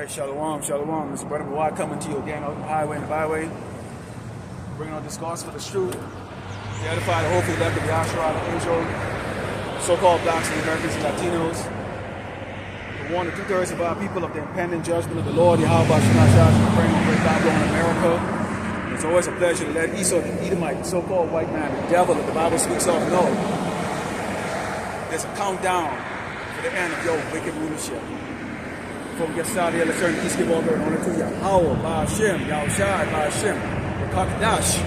right, shalom, shalom. Mr. Brother Bawad coming to you again on the highway and the byway, bringing on this gospel for the truth, to edify the hopeful elect of Yahshua, the angel, so-called blacks and Americans and Latinos, to warn the 2/3 of our people of the impending judgment of the Lord, Yahweh Shemashah, praying on great Babylon in America. It's always a pleasure to let Esau the Edomite, the so-called white man, the devil that the Bible speaks of, know there's a countdown for the end of your wicked rulership. Before we get started here, let's turn the East give over and honor to Yahweh, Ba'ashem, Yahushai, Ba'ashem, Rakakdash.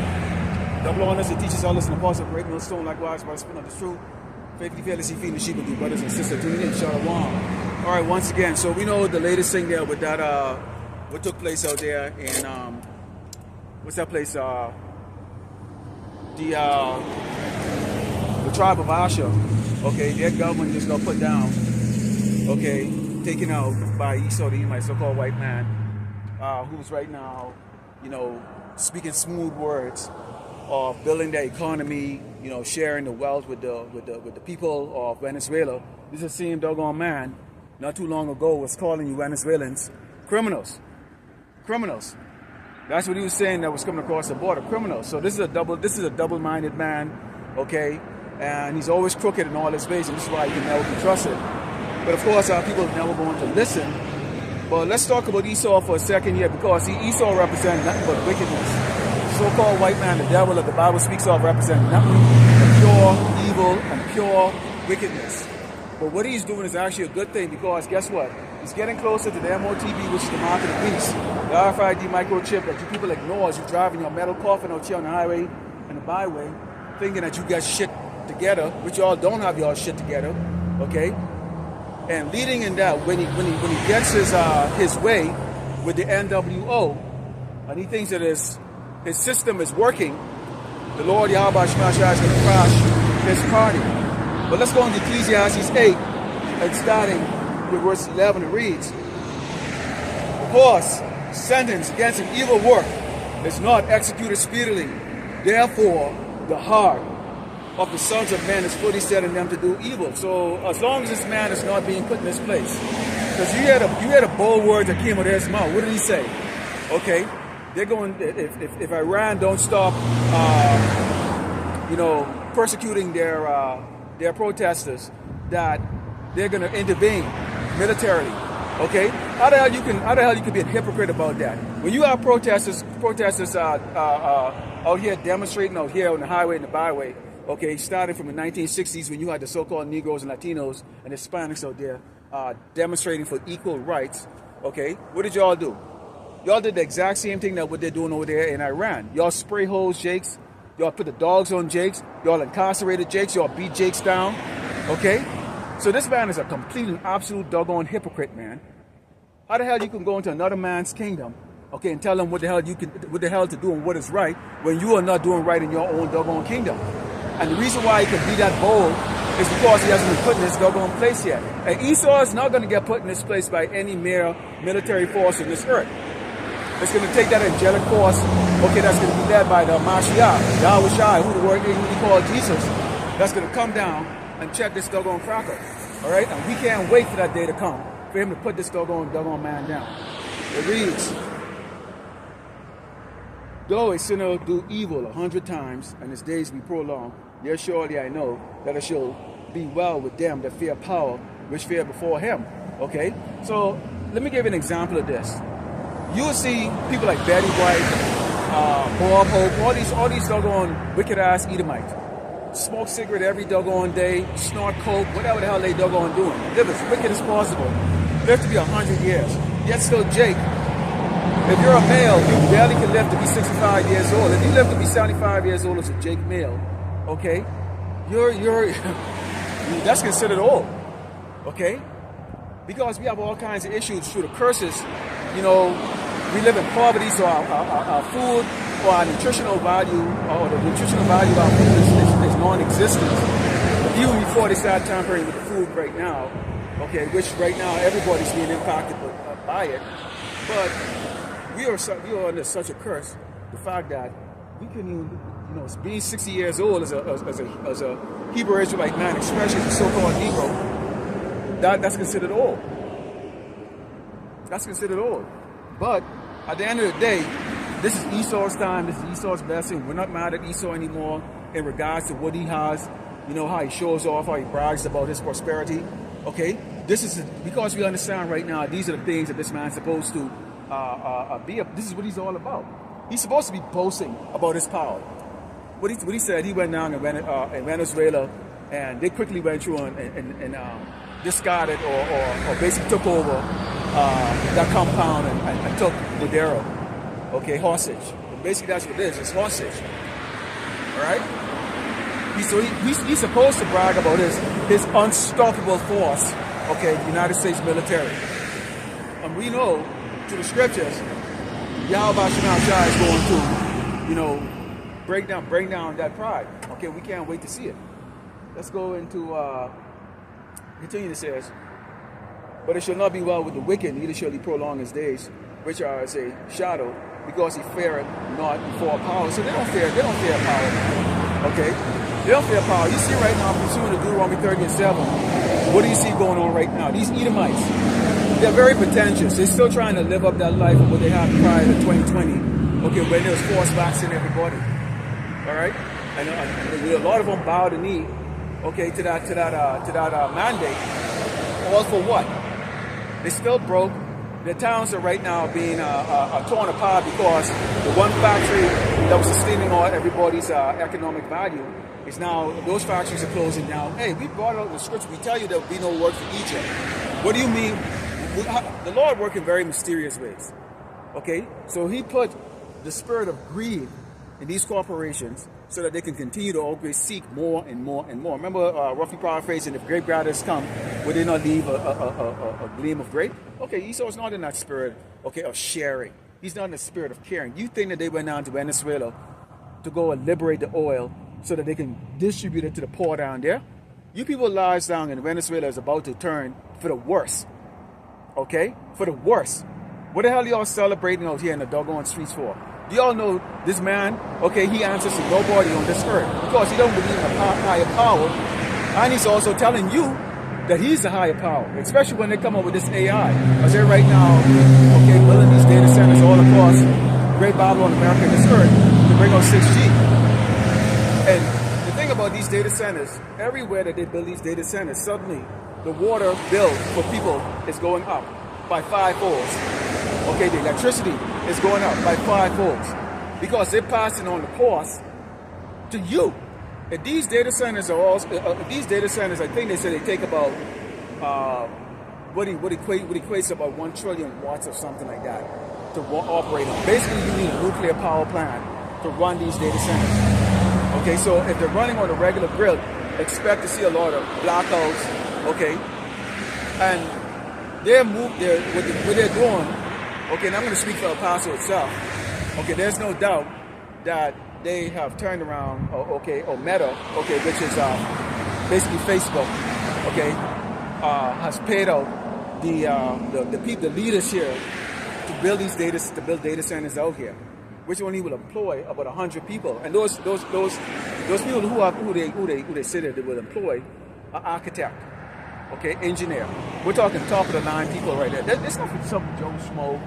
Double honors and teachers all listen to Apostle Great Millstone, likewise by the Spirit of the truth. Faithfully, fearlessly feeding the sheep of you, brothers and sisters. Tuning in, Shalom. All right, once again, so we know the latest thing there with that, what took place out there in, what's that place? The tribe of Asher. Okay, their government just got put down. Okay, taken out by Esau the Edomite, so-called white man, who's right now, speaking smooth words of building their economy, sharing the wealth with the people of Venezuela. This is the same doggone man, not too long ago, was calling you Venezuelans criminals. Criminals. That's what he was saying that was coming across the border. Criminals. So this is a double-minded man, okay? And he's always crooked in all his ways, and this is why he can never be trusted. But of course, our people are never going to listen. But let's talk about Esau for a second here, because Esau represents nothing but wickedness. So-called white man, the devil that the Bible speaks of, represents nothing but pure evil and pure wickedness. But what he's doing is actually a good thing, because guess what? He's getting closer to the MOTB, which is the mark of the beast. The RFID microchip that you people ignore as you drive in your metal coffin out here on the highway and the byway, thinking that you got shit together, which y'all don't have y'all shit together, okay? And leading in that, when he gets his way with the NWO, and he thinks that his system is working, the Lord Yahweh Shemashah is going to crash his party. But let's go into Ecclesiastes 8, and starting with verse 11, it reads, "Of course, sentence against an evil work is not executed speedily. Therefore, the heart of the sons of men is fully set in them to do evil." So as long as this man is not being put in this place, because you had a bold word that came out of his mouth. What did he say? Okay, they're going, if Iran don't stop persecuting their protesters, that they're going to intervene militarily. Okay, how the hell you can be a hypocrite about that? When you have protesters out here demonstrating out here on the highway and the byway. Okay, starting from the 1960s, when you had the so-called Negroes and Latinos and Hispanics out there demonstrating for equal rights. Okay, what did y'all do? Y'all did the exact same thing that what they're doing over there in Iran. Y'all spray hose Jakes. Y'all put the dogs on Jakes. Y'all incarcerated Jakes. Y'all beat Jakes down. Okay, so this man is a complete and absolute doggone hypocrite, man. How the hell you can go into another man's kingdom, okay, and tell him what the hell to do and what is right when you are not doing right in your own doggone kingdom? And the reason why he can be that bold is because he hasn't been put in this doggone place yet. And Esau is not going to get put in this place by any mere military force on this earth. It's going to take that angelic force, okay, that's going to be led by the Mashiach, Yahushai, who the word he called Jesus, that's going to come down and check this doggone cracker. All right? And we can't wait for that day to come, for him to put this doggone man down. It reads, "Though a sinner do evil 100 times, and his days be prolonged, yet surely I know that it shall be well with them that fear power, which fear before him." Okay? So, let me give you an example of this. You will see people like Betty White, Bob Hope, all these doggone wicked-ass Edomites. Smoke cigarette every doggone day, snort coke, whatever the hell they doggone doing. Live as wicked as possible. Live to be 100 years. Yet still Jake. If you're a male, you barely can live to be 65 years old. If you live to be 75 years old as a Jake male, okay, that's considered old, okay? Because we have all kinds of issues through the curses. We live in poverty, so our food or our nutritional value, or the nutritional value of our food is non-existent. Even before they start tampering with the food right now, okay, which right now everybody's being impacted by it, but we are under such a curse, the fact that we couldn't even, being 60 years old as a Hebrew Israelite man, especially as a so-called Negro, that's considered old. That's considered old. But at the end of the day, this is Esau's time. This is Esau's blessing. We're not mad at Esau anymore in regards to what he has. You know, how he shows off, how he brags about his prosperity. Okay? This is because we understand right now, these are the things that this man's supposed to be. This is what he's all about. He's supposed to be boasting about his power. What he said, he went down in Venezuela, and they quickly went through and discarded or basically took over that compound and took Madero, okay, hostage. Basically, that's what it is. It's hostage. All right. He's supposed to brag about his unstoppable force, okay, the United States military. And we know through the scriptures, Yahweh Shai is going to, you know, break down that pride. Okay, we can't wait to see it. Let's go into continue. It says, but it shall not be well with the wicked, neither shall he prolong his days, which are as a shadow, because he feareth not before power. So they don't fear power. Okay? They don't fear power. You see right now, pursuing the Deuteronomy 30 and 7, what do you see going on right now? These Edomites, they're very pretentious. They're still trying to live up that life of what they had prior to 2020. Okay, when there was forced vaccine everybody. All right? And a lot of them bow the knee, okay, to that mandate. All for what? They still broke. The towns are right now being torn apart because the one factory that was sustaining all everybody's economic value is now, those factories are closing down. Hey, we brought out the scripture. We tell you there will be no work for Egypt. What do you mean? The Lord works in very mysterious ways. Okay? So he put the spirit of greed in these corporations so that they can continue to always seek more and more and more. Remember, roughly paraphrasing, if grape grinders come, would they not leave a gleam of grape? Okay, Esau's not in that spirit, okay, of sharing. He's not in the spirit of caring. You think that they went down to Venezuela to go and liberate the oil so that they can distribute it to the poor down there? You people lives down in Venezuela is about to turn for the worse. Okay? For the worse. What the hell are y'all celebrating out here in the doggone streets for? Do y'all know this man, okay, he answers to nobody on this earth because he don't believe in a higher power. And he's also telling you that he's the higher power, especially when they come up with this AI. Because they're right now, okay, building these data centers all across Great Babylon, America, and this earth to bring out 6G. And the thing about these data centers, everywhere that they build these data centers, suddenly the water bill for people is going up by 5-folds. Okay, the electricity is going up by 5-folds because they're passing on the cost to you. And these data centers are also I think they said they take about what equates to about 1 trillion watts or something like that to operate them. Basically, you need a nuclear power plant to run these data centers. Okay, so if they're running on a regular grid, expect to see a lot of blackouts. Okay, and what they're doing. Okay, and I'm going to speak for El Paso itself. Okay, there's no doubt that they have turned around, or Meta, okay, which is basically Facebook, okay, has paid out the leaders here to build data centers out here, which only will employ about 100 people, and those people who they say that they will employ are architect, okay, engineer. We're talking top of the line people right there. It's not for some Joe Schmo,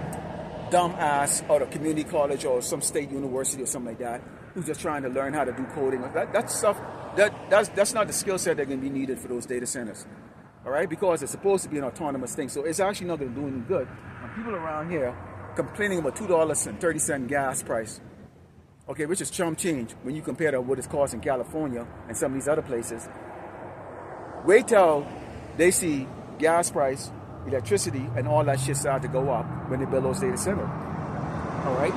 dumb ass out of community college or some state university or something like that who's just trying to learn how to do coding. That's stuff that's not the skill set that can be needed for those data centers. All right, because it's supposed to be an autonomous thing, so it's actually not going to do any good. And people around here complaining about $2.30 gas price, okay, which is chump change when you compare to what it's cost in California and some of these other places. Wait till they see gas price, electricity, and all that shit start to go up when they build those data centers. All right?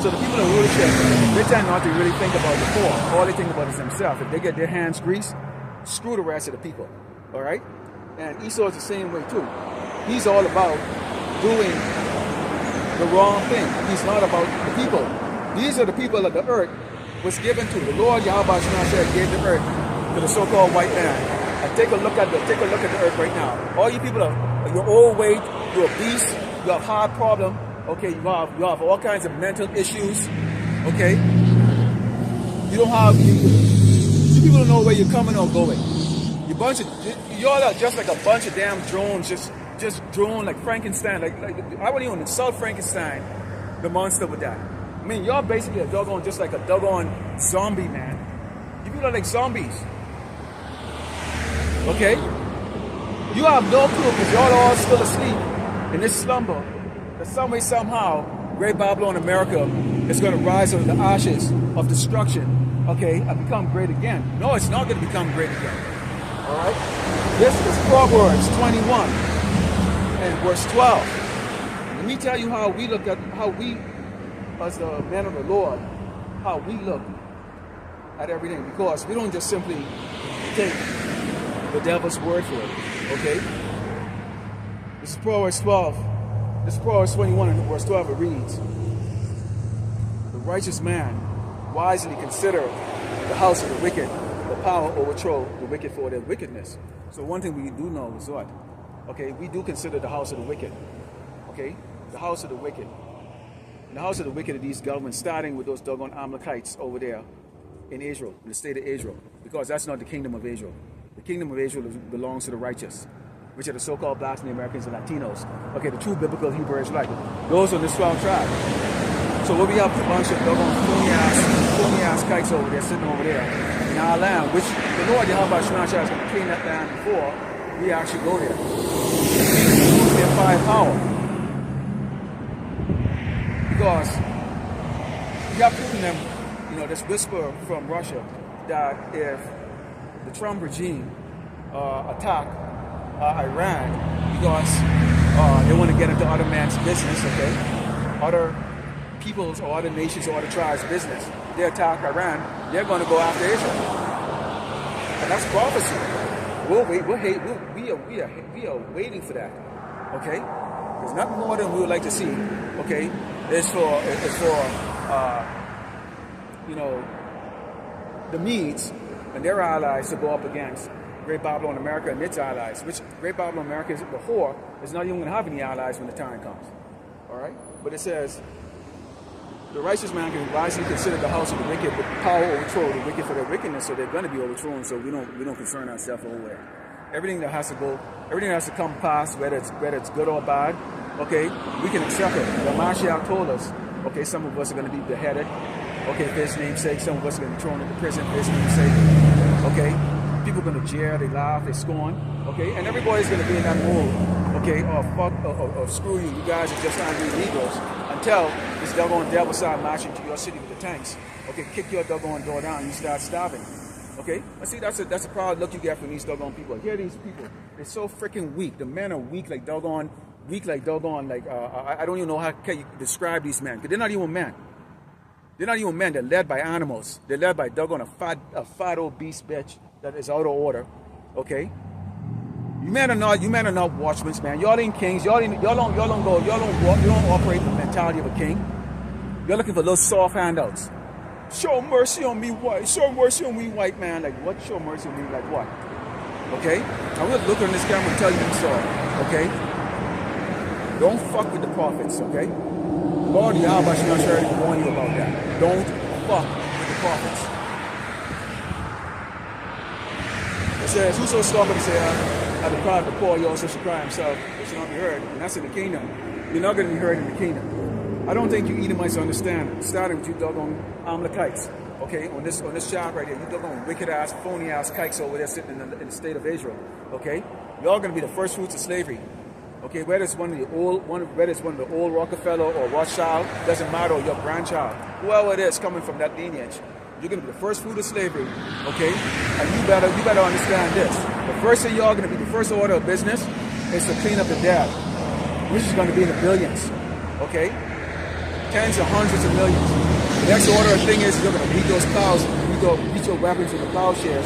So the people in rulership, they tend not to really think about the poor. All they think about is themselves. If they get their hands greased, screw the rest of the people. All right? And Esau is the same way too. He's all about doing the wrong thing. He's not about the people. These are the people that the earth was given to. The Lord Yahweh Shai gave the earth to the so-called white man. And take a look at the earth right now. All you people you're overweight, you're obese, you have heart problem, okay, you have all kinds of mental issues, okay? You people don't know where you're coming or going. Y'all are just like a bunch of damn drones just just drawn like Frankenstein. Like I wouldn't even insult Frankenstein, the monster with that. I mean, y'all basically a doggone, just like a doggone zombie, man. You people are like zombies. Okay? You have no clue because y'all all still asleep in this slumber that some way, somehow, Great Babylon America is going to rise out of the ashes of destruction, okay, and become great again. No, it's not going to become great again. All right? This is Proverbs 21 and verse 12. Let me tell you how we look at, how we, as the men of the Lord, how we look at everything. Because we don't just simply take the devil's word for it, okay? This is Proverbs 12. This is Proverbs 21 and verse 12. It reads, "The righteous man wisely consider the house of the wicked, the power overthrow the wicked for their wickedness." So one thing we do know is what? Okay, we do consider the house of the wicked. Okay, the house of the wicked. And the house of the wicked are these governments, starting with those doggone Amalekites over there in Israel, in the state of Israel, because that's not the kingdom of Israel. The kingdom of Israel belongs to the righteous, which are the so-called blacks and the Americans and Latinos. Okay, the true biblical Hebrew Israelites. Those are the 12 tribes. So what we have is a bunch of doggone phony ass kites over there, sitting over there in our land, which the Lord Yahweh Shemashah is going to clean that land before we actually go there. Use their fire power. Because you have given them, you know, this whisper from Russia that if the Trump regime attack Iran because they want to get into other man's business, okay? Other people's or other nations or other tribes' business. They attack Iran, they're going to go after Israel. And that's prophecy. We are waiting for that, okay? There's nothing more than we would like to see, okay? It's for you know, the Medes and their allies to go up against Great Babylon America and its allies, which Great Babylon America, the whore, is not even going to have any allies when the time comes. All right? But it says, the righteous man can wisely consider the house of the wicked, but power overthrow the wicked for their wickedness, so they're going to be overthrown, so we don't concern ourselves over it. Everything that has to go, everything that has to come past, whether it's good or bad, okay, we can accept it. The Mashiach told us, okay, some of us are going to be beheaded, okay, for his name's sake. Some of us are going to be thrown into prison for his name's sake, okay. People are going to jeer, they laugh, they scorn, okay, and everybody's going to be in that mood, okay, oh fuck, oh screw you, you guys are just angry Negroes, until this doggone devil start marching to your city with the tanks, okay, kick your doggone door down and you start starving, okay. I see that's a proud look you get from these doggone people. Here these people, they're so freaking weak. The men are weak like doggone, like I don't even know how can you describe these men, because they're not even men. They're not even men. They're led by animals. They're led by doggone a fat old beast bitch that is out of order. Okay? You men are not watchmen, man. Y'all ain't kings. Y'all don't operate the mentality of a king. You're looking for little soft handouts. Show mercy on me, white. Show mercy on me, white man. Like what? Show mercy on me, like what? Okay? I will look on this camera and tell you I'm sorry. Okay? Don't fuck with the prophets. Okay? Lord Yahweh Shemashah will warn you about that. Don't fuck with the prophets. It says, whoso scoffeth and say, I deprive the poor, he also shall cry himself, it shall not be heard. And that's in the kingdom. You're not going to be heard in the kingdom. I don't think you Edomites understand, starting with you doggone Amalekites. Okay, on this chart right here, you doggone wicked ass, phony ass kikes over there sitting in the state of Israel. Okay? Y'all going to be the first fruits of slavery. Okay, whether it's one of the old Rockefeller or Rothschild, doesn't matter, or your grandchild, whoever it is coming from that lineage, you're gonna be the first fruit of slavery, okay? And you better understand this. The first thing y'all gonna be, the first order of business is to clean up the debt, which is gonna be in the billions, okay? Tens of hundreds of millions. The next order of thing is you're gonna beat those plows, beat your weapons with the plowshares,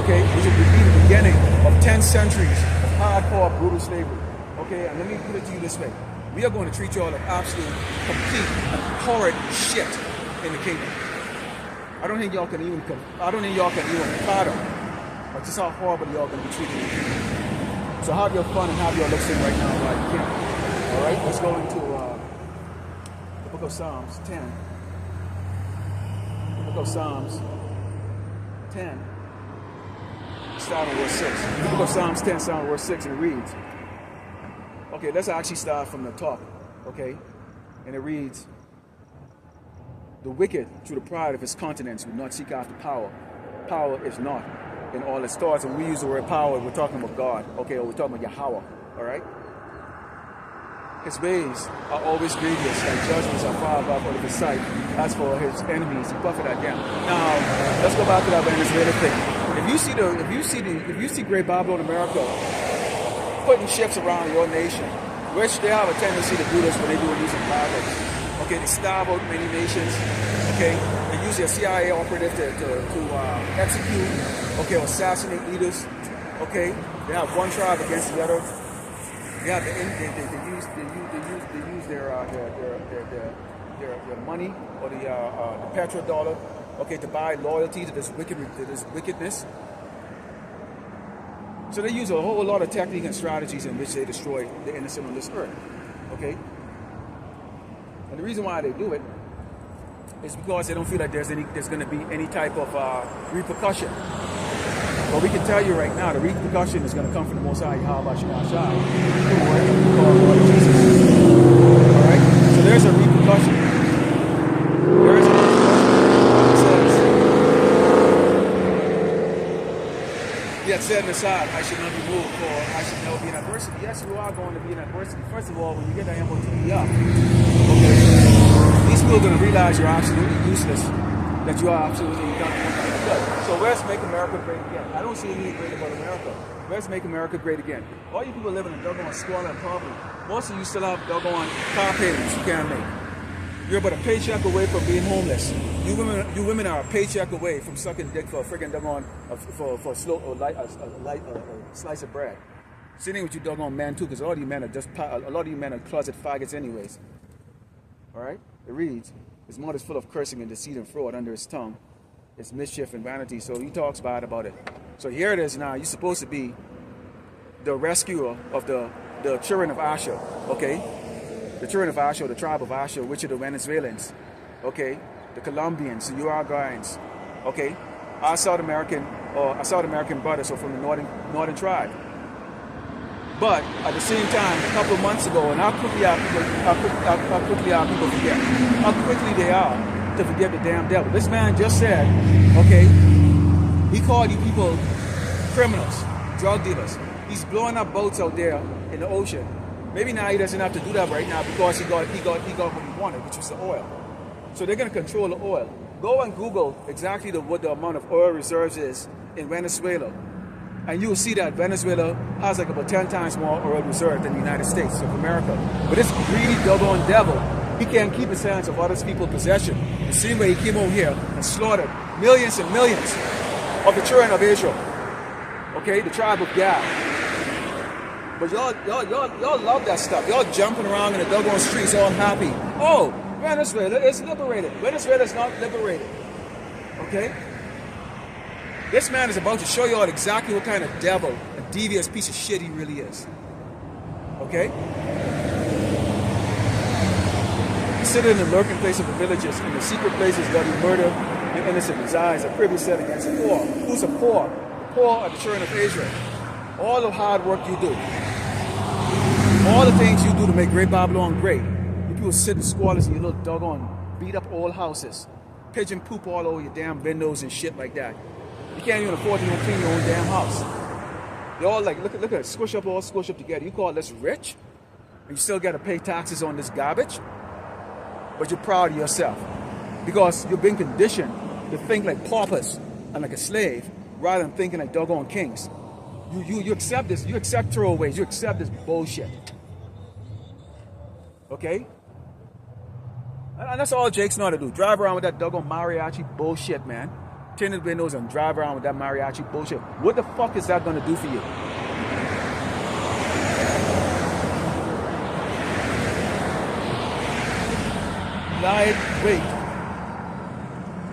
okay? Which will be the beginning of 10 centuries of hardcore, brutal slavery. Okay, and let me put it to you this way. We are going to treat y'all like absolute, complete, horrid shit in the kingdom. I don't think y'all can even fathom just how horrible y'all going to be treated in the kingdom. So have your fun and have your looks in right now while you can. All right, let's go into the book of Psalms 10. The book of Psalms 10. Start on verse 6. The book of Psalms 10, start on verse 6, and it reads, Okay, let's actually start from the top. Okay, and it reads, the wicked, through the pride of his countenance, will not seek after power. Power is not in all its thoughts. And we use the word power, we're talking about God, okay, or we're talking about Yahweh, all right? His ways are always grievous, and judgments are far above all of his sight. As for his enemies, he buffeted at them. Now, let's go back to that Venezuela thing. If you see Great Babylon America putting ships around your nation, which they have a tendency to do this when they do these embargoes. Okay, they starve out many nations. Okay, they use their CIA operative to execute, okay, or assassinate leaders. Okay, they have one tribe against the other. They have they use their money or the petrodollar, okay, to buy loyalty to this wickedness. So they use a whole lot of technique and strategies in which they destroy the innocent on this earth. Okay, and the reason why they do it is because they don't feel like there's going to be any type of repercussion. But we can tell you right now, the repercussion is going to come from the Most High Yahweh Shai, Jesus. All right, so there's a repercussion. There is a repercussion. It says, "Yet said aside, I should not be moved, for I should never be in adversity." Yes, you are going to be in adversity. First of all, when you get that MOTE up, okay, these people are going to realize you're absolutely useless, that you are absolutely nothing. So let's make America great again. I don't see anything great about America. Let's make America great again. All you people living in doggone squalor and poverty. Most of you still have doggone car payments you can't make. You're about a paycheck away from being homeless. You women are a paycheck away from sucking dick for a freaking doggone for a slice of bread. Sitting with you doggone men too, because a lot of you men are closet faggots anyways. All right. It reads, his mouth is full of cursing and deceit and fraud under his tongue. It's mischief and vanity. So he talks bad about it. So here it is now. You're supposed to be the rescuer of the children of Asher. Okay? The children of Asher, the tribe of Asher, which are the Venezuelans. Okay? The Colombians, the Uruguayans. Okay? Our South American brothers are from the northern tribe. But at the same time, a couple of months ago, and how quickly our people forget, how quickly they are to forget the damn devil. This man just said, okay, he called you people criminals, drug dealers. He's blowing up boats out there in the ocean. Maybe now he doesn't have to do that right now because he got what he wanted, which was the oil. So they're going to control the oil. Go and Google exactly what the amount of oil reserves is in Venezuela. And you will see that Venezuela has like about 10 times more oil reserve than the United States of America. But this greedy doggone devil, he can't keep his hands of other people's possession. The same way he came over here and slaughtered millions and millions of the children of Israel. Okay, the tribe of Gad. But y'all love that stuff. Y'all jumping around in the doggone streets all happy. Oh, Venezuela is liberated. Venezuela is not liberated. Okay? This man is about to show you all exactly what kind of devil, a devious piece of shit he really is. Okay? Sit in the lurking place of the villages, in the secret places that he murder and innocent desires, a privy set against the poor. Who's the poor? The poor are the children of Israel. All the hard work you do, all the things you do to make Great Babylon great. You people sit in squalors in your little doggone beat up old houses, pigeon poop all over your damn windows and shit like that. You can't even afford to even clean your own damn house. They all like, look at it, squish up together. You call this rich? And you still got to pay taxes on this garbage? But you're proud of yourself. Because you've been conditioned to think like paupers and like a slave rather than thinking like doggone kings. You accept this, you accept throwaways, you accept this bullshit. Okay? And that's all Jake's know how to do. Drive around with that doggone mariachi bullshit, man. Tinted windows and drive around with that mariachi bullshit. What the fuck is that going to do for you? Lied, wait.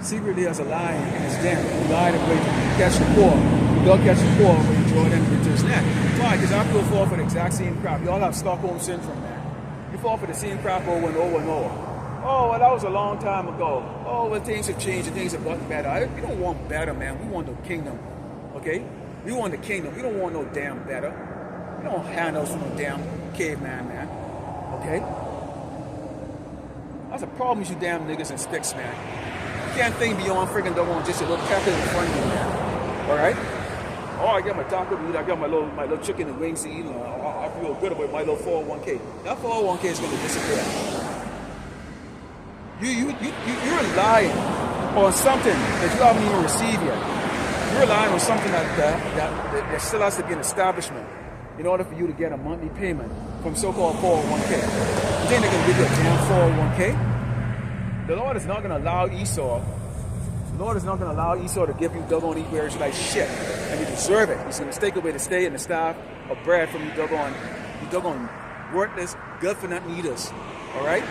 Secretly as a lion in his den. He lied and wait to catch the poor. Don't catch the poor when you draw them into his net. Why? Because I people fall for the exact same crap. Y'all have Stockholm syndrome, man. You fall for the same crap over and over and over. Oh, well, that was a long time ago. Oh, well, things have changed and things have gotten better. We don't want better, man. We want the kingdom, okay? We want the kingdom. We don't want no damn better. You don't handouts from no damn caveman, man. Okay? That's a problem with you damn niggas and sticks, man. You can't think beyond freaking doggone just a little capital in front of you, man. Alright? Oh, I got my taco to eat, I got my little chicken and wings to eat, and I feel good about my little 401k. That 401k is going to disappear. You're relying on something that you haven't even received yet. You're relying on something that still has to be an establishment in order for you to get a monthly payment from so-called 401k. You think they can give you a damn 401k? The Lord is not going to allow Esau. The Lord is not going to allow Esau to give you doggone eat where like shit, and you deserve it. He's going to take away the stay and the staff of bread from you doggone worthless, good for nothing eaters. All right,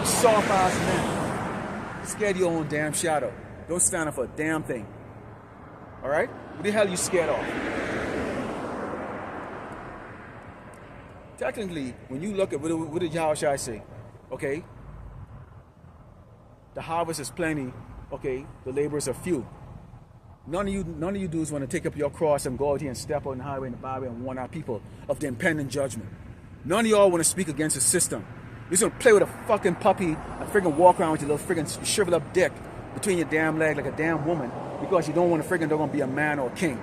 soft ass men, scared of your own damn shadow. Don't stand up for a damn thing. All right, what the hell are you scared of? Technically, when you look at what did Yahushua say? Okay, the harvest is plenty. Okay, the laborers are few. None of you dudes want to take up your cross and go out here and step on the highway and the byway and warn our people of the impending judgment. None of y'all want to speak against the system. You're just gonna play with a fucking puppy and freaking walk around with your little freaking shriveled up dick between your damn leg like a damn woman because you don't want to freaking they're gonna be a man or a king.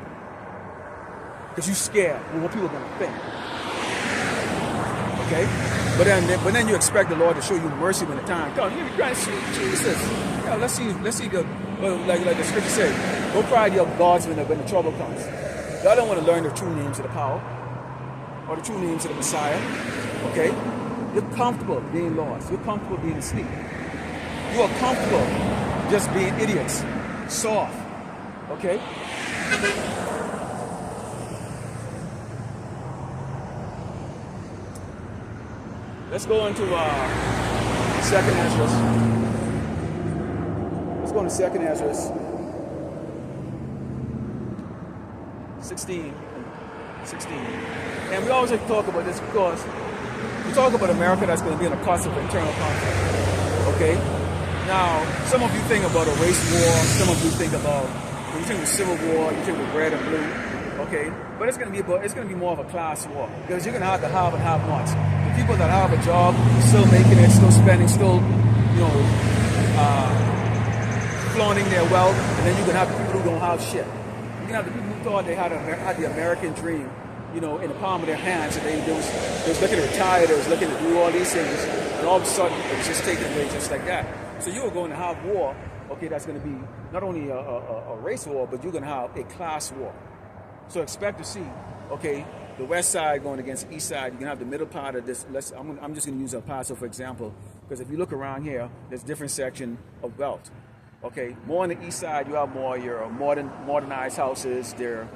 Because you scared of what people are gonna think. Okay? But then you expect the Lord to show you mercy when the time comes. You Christ, Jesus. Yeah, let's see like the scripture says, go cry to your gods when the trouble comes. Y'all don't want to learn the true names of the power or the true names of the Messiah. Okay? You're comfortable being lost. You're comfortable being asleep. You are comfortable just being idiots. Soft. Okay? Let's go into Second Ezra. Let's go into Second Ezra 16. And we always like to talk about this because we talk about America that's going to be in a constant internal conflict. Okay? Now, some of you think about a race war. Some of you think about, when you think of civil war, you think of red and blue. Okay? But it's going to be more of a class war because you're going to have the have and have-nots. The people that have a job, still making it, still spending, still, flaunting their wealth, and then you're going to have the people who don't have shit. You can have the people who thought they had the American dream, in the palm of their hands, and they was looking to retire, they was looking to do all these things, and all of a sudden it was just taken away just like that. So you are going to have war, okay, that's going to be not only a race war, but you're going to have a class war. So expect to see, okay, the west side going against the east side. You can have the middle part of this. I'm just going to use El Paso for example, because if you look around here, there's different section of wealth. Okay, more on the east side, you have more your modernized houses. They're,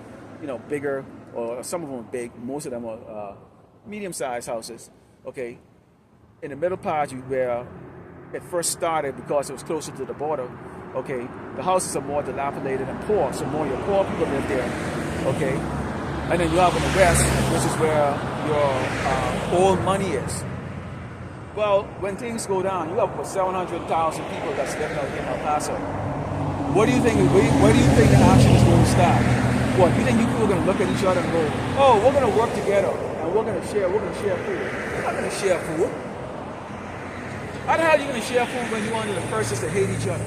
bigger, or some of them are big. Most of them are medium-sized houses. Okay, in the middle part, where it first started because it was closer to the border. Okay, the houses are more dilapidated and poor, so more your poor people live there. Okay, and then you have in the west, which is where your old money is. Well, when things go down, you have about 700,000 people that's living out here in El Paso. What do you think? Where do you think the action is going to start? What, you think you people are going to look at each other and go, "Oh, we're going to work together and we're going to share food"? You're not going to share food. How the hell are you going to share food when you're one of the first to hate each other?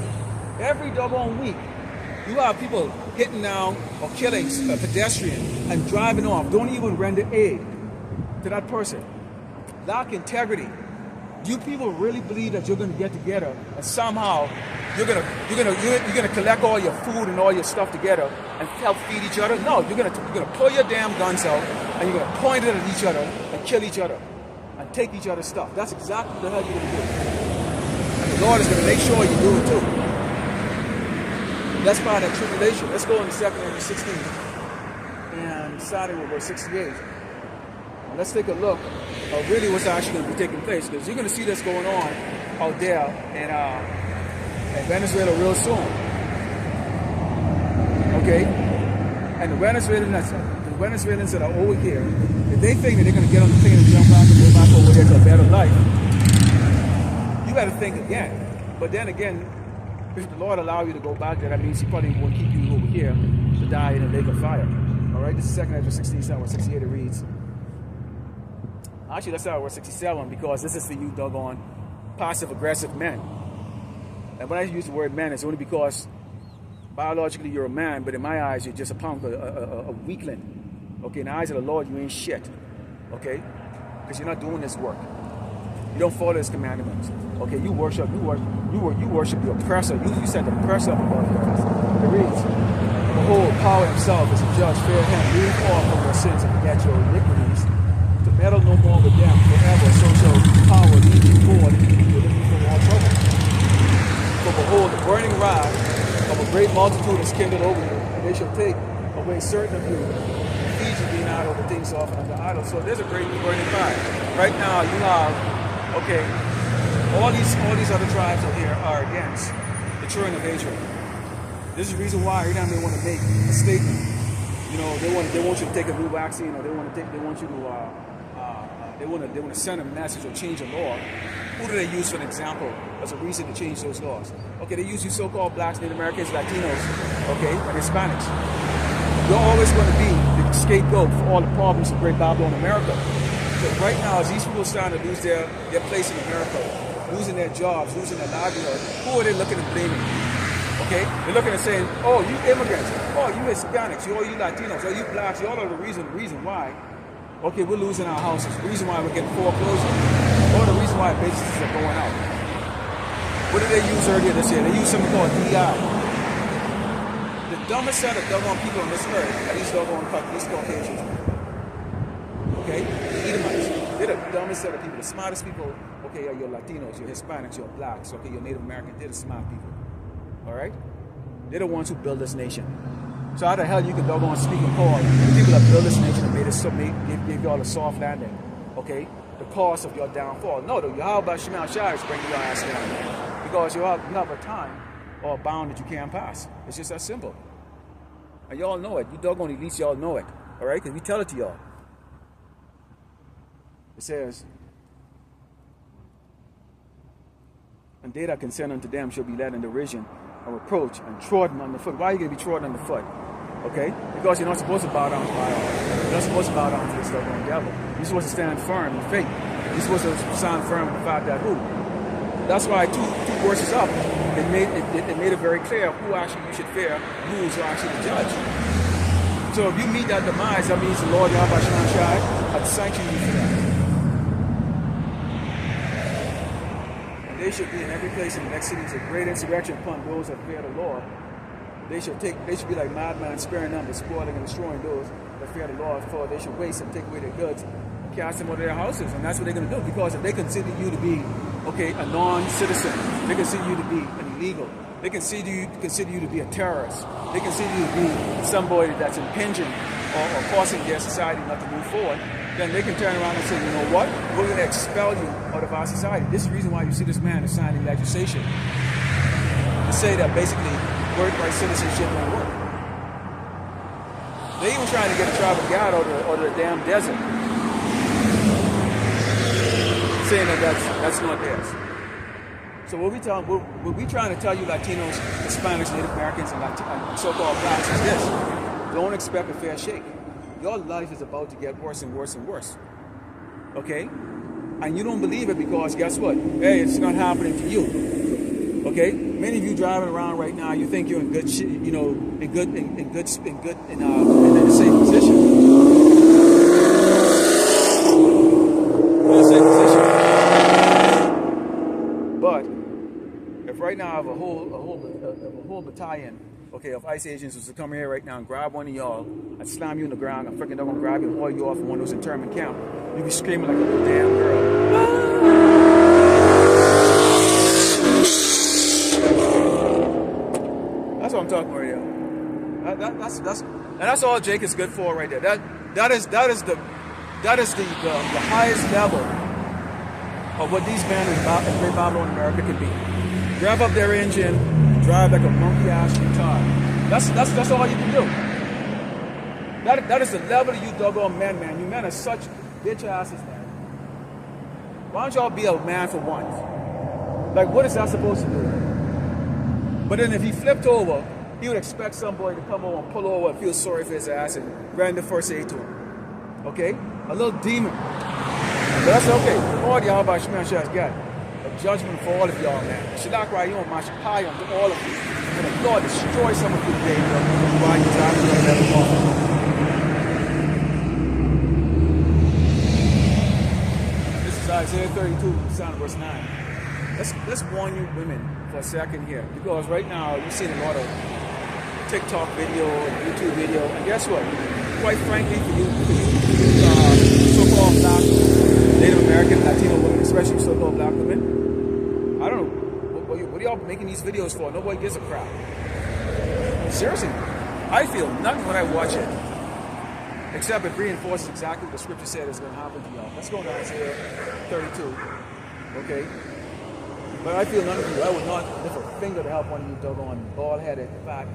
Every doggone week, you have people hitting down or killing a pedestrian and driving off. Don't even render aid to that person. Lack integrity. Do you people really believe that you're going to get together and somehow you're going to collect all your food and all your stuff together and help feed each other? No, you're going to pull your damn guns out and you're going to point it at each other and kill each other and take each other's stuff. That's exactly what the hell you're going to do. And the Lord is going to make sure you do it too. That's part of that tribulation. Let's go into 2 Corinthians 16 and starting with verse 68. And let's take a look at really what's actually going to be taking place, because you're going to see this going on out there in Venezuela real soon. Okay? And the Venezuelans that are over here, if they think that they're going to get on the plane and jump out and go back over there to a better life, you got to think again. But then again, if the Lord allow you to go back there, that means He probably won't keep you over here to die in a lake of fire. All right, this is 2nd Ezra 16, 68. It reads. Actually, let's start with 67 because this is for you doggone passive-aggressive men. And when I use the word man, it's only because biologically you're a man, but in my eyes, you're just a punk, a weakling. Okay, in the eyes of the Lord, you ain't shit. Okay? Because you're not doing this work. You don't follow his commandments. Okay, you worship the oppressor. You set the oppressor up above yours. It reads, behold, power himself is a judge, fear him, leave off from your sins and forget your iniquities, to meddle no more with them forever, so shall power lead you forward to deliver you from all trouble. For behold, the burning rod of a great multitude is kindled over you, and they shall take away certain of you, and feed you being out of the things offered unto idols. So there's a great burning fire. Right now you have, okay, all these other tribes out here are against the children of Israel. This is the reason why every time they want to make a statement, you know, they want you to take a new vaccine, or they want to send a message or change a law. Who do they use for an example as a reason to change those laws? Okay, they use you so-called blacks, Native Americans, Latinos, okay, and Hispanics. You're always going to be the scapegoat for all the problems of Great Babylon America. So right now, as these people are starting to lose their place in America, losing their jobs, losing their livelihood, who are they looking at blaming? Okay? They're looking and saying, oh, you immigrants, oh, you Hispanics, you Latinos, oh, you blacks, y'all are the reason why. Okay, we're losing our houses. The reason why we're getting foreclosure. Or the reason why businesses are going out. What did they use earlier this year? They used something called DI. The dumbest set of doggone people on this earth are these Caucasians. Okay? The Edomites. They're the dumbest set of people. The smartest people, okay, are your Latinos, your Hispanics, your blacks, okay, your Native Americans. They're the smart people. Alright? They're the ones who build this nation. So how the hell you can doggone speak in Paul? The people that build this nation and gave you all a soft landing. Okay? The cause of your downfall. No, the Yahweh Shema Shai is bringing your ass down. Because you have a time or a bound that you can't pass. It's just that simple. And y'all know it. You doggone elites, y'all know it. Alright? Because we tell it to y'all. It says, and they that consent unto them shall be led in derision and reproach and trodden underfoot. Why are you going to be trodden underfoot? Okay? Because you're not supposed to bow down to Baal. You're not supposed to bow down to the stubborn devil. You're supposed to stand firm in faith. You're supposed to stand firm in the fact that who? That's why two verses up, it made it very clear who actually you should fear, who is actually the judge. So if you meet that demise, that means the Lord Yahweh Shema Shai had sanctioned you for that. And they should be in every place in the next cities a great insurrection upon those that fear the Lord. They should be like madmen, sparing them, but spoiling and destroying those that fear the Lord. For they should waste and take away their goods, and cast them out of their houses. And that's what they're going to do. Because if they consider you to be, okay, a non-citizen, they consider you to be an illegal. They consider you to be a terrorist. They consider you to be somebody that's impinging or causing their society not to move forward. Then they can turn around and say, you know what? We're going to expel you out of our society. This is the reason why you see this man is signing legislation to say that basically birthright citizenship won't work. They even trying to get a tribe of God out of the damn desert, saying that that's not theirs. So what we trying to tell you Latinos, Hispanics, Native Americans, and so-called blacks is this: don't expect a fair shake. Your life is about to get worse and worse and worse. Okay, and you don't believe it because guess what? Hey, it's not happening to you. Okay, many of you driving around right now, you think you're in good shit, you know, in a safe position. In a safe position. But if right now I have a whole battalion, okay, of ICE agents was to come here right now and grab one of y'all and slam you in the ground, I'm freaking gonna grab you and haul you off in one of those internment camp, you'd be screaming like a little damn girl. That's what I'm talking about here. That's all Jake is good for right there. That is the highest level of what these men in Great Babylon America can be. Rev up their engine, drive like a monkey ass retard. That's all you can do. That is the level of you doggone men, man. You men are such bitch asses, man. Why don't y'all be a man for once? Like, what is that supposed to do? But then if he flipped over, he would expect somebody to come over and pull over and feel sorry for his ass and render first aid to him. Okay? A little demon. But that's okay. The Lord Yahweh Shemel has got a judgment for all of y'all, man. Shadak Rayom, Mashapayim, to all of you. And the Lord destroy some of you today, while you're driving on that car. This is Isaiah 32, sound of verse 9. Let's warn you women for a second here, because right now you're seeing a lot of TikTok video and YouTube video, and guess what? Quite frankly, for you so-called black, Native American, Latino women, especially so-called black women, I don't know, what are y'all making these videos for? Nobody gives a crap. Seriously, I feel nothing when I watch it, except it reinforces exactly what the scripture said is going to happen to y'all. Let's go to Isaiah 32, okay? But I feel none of you. I would not lift a finger to help one of you doggone bald-headed, fat,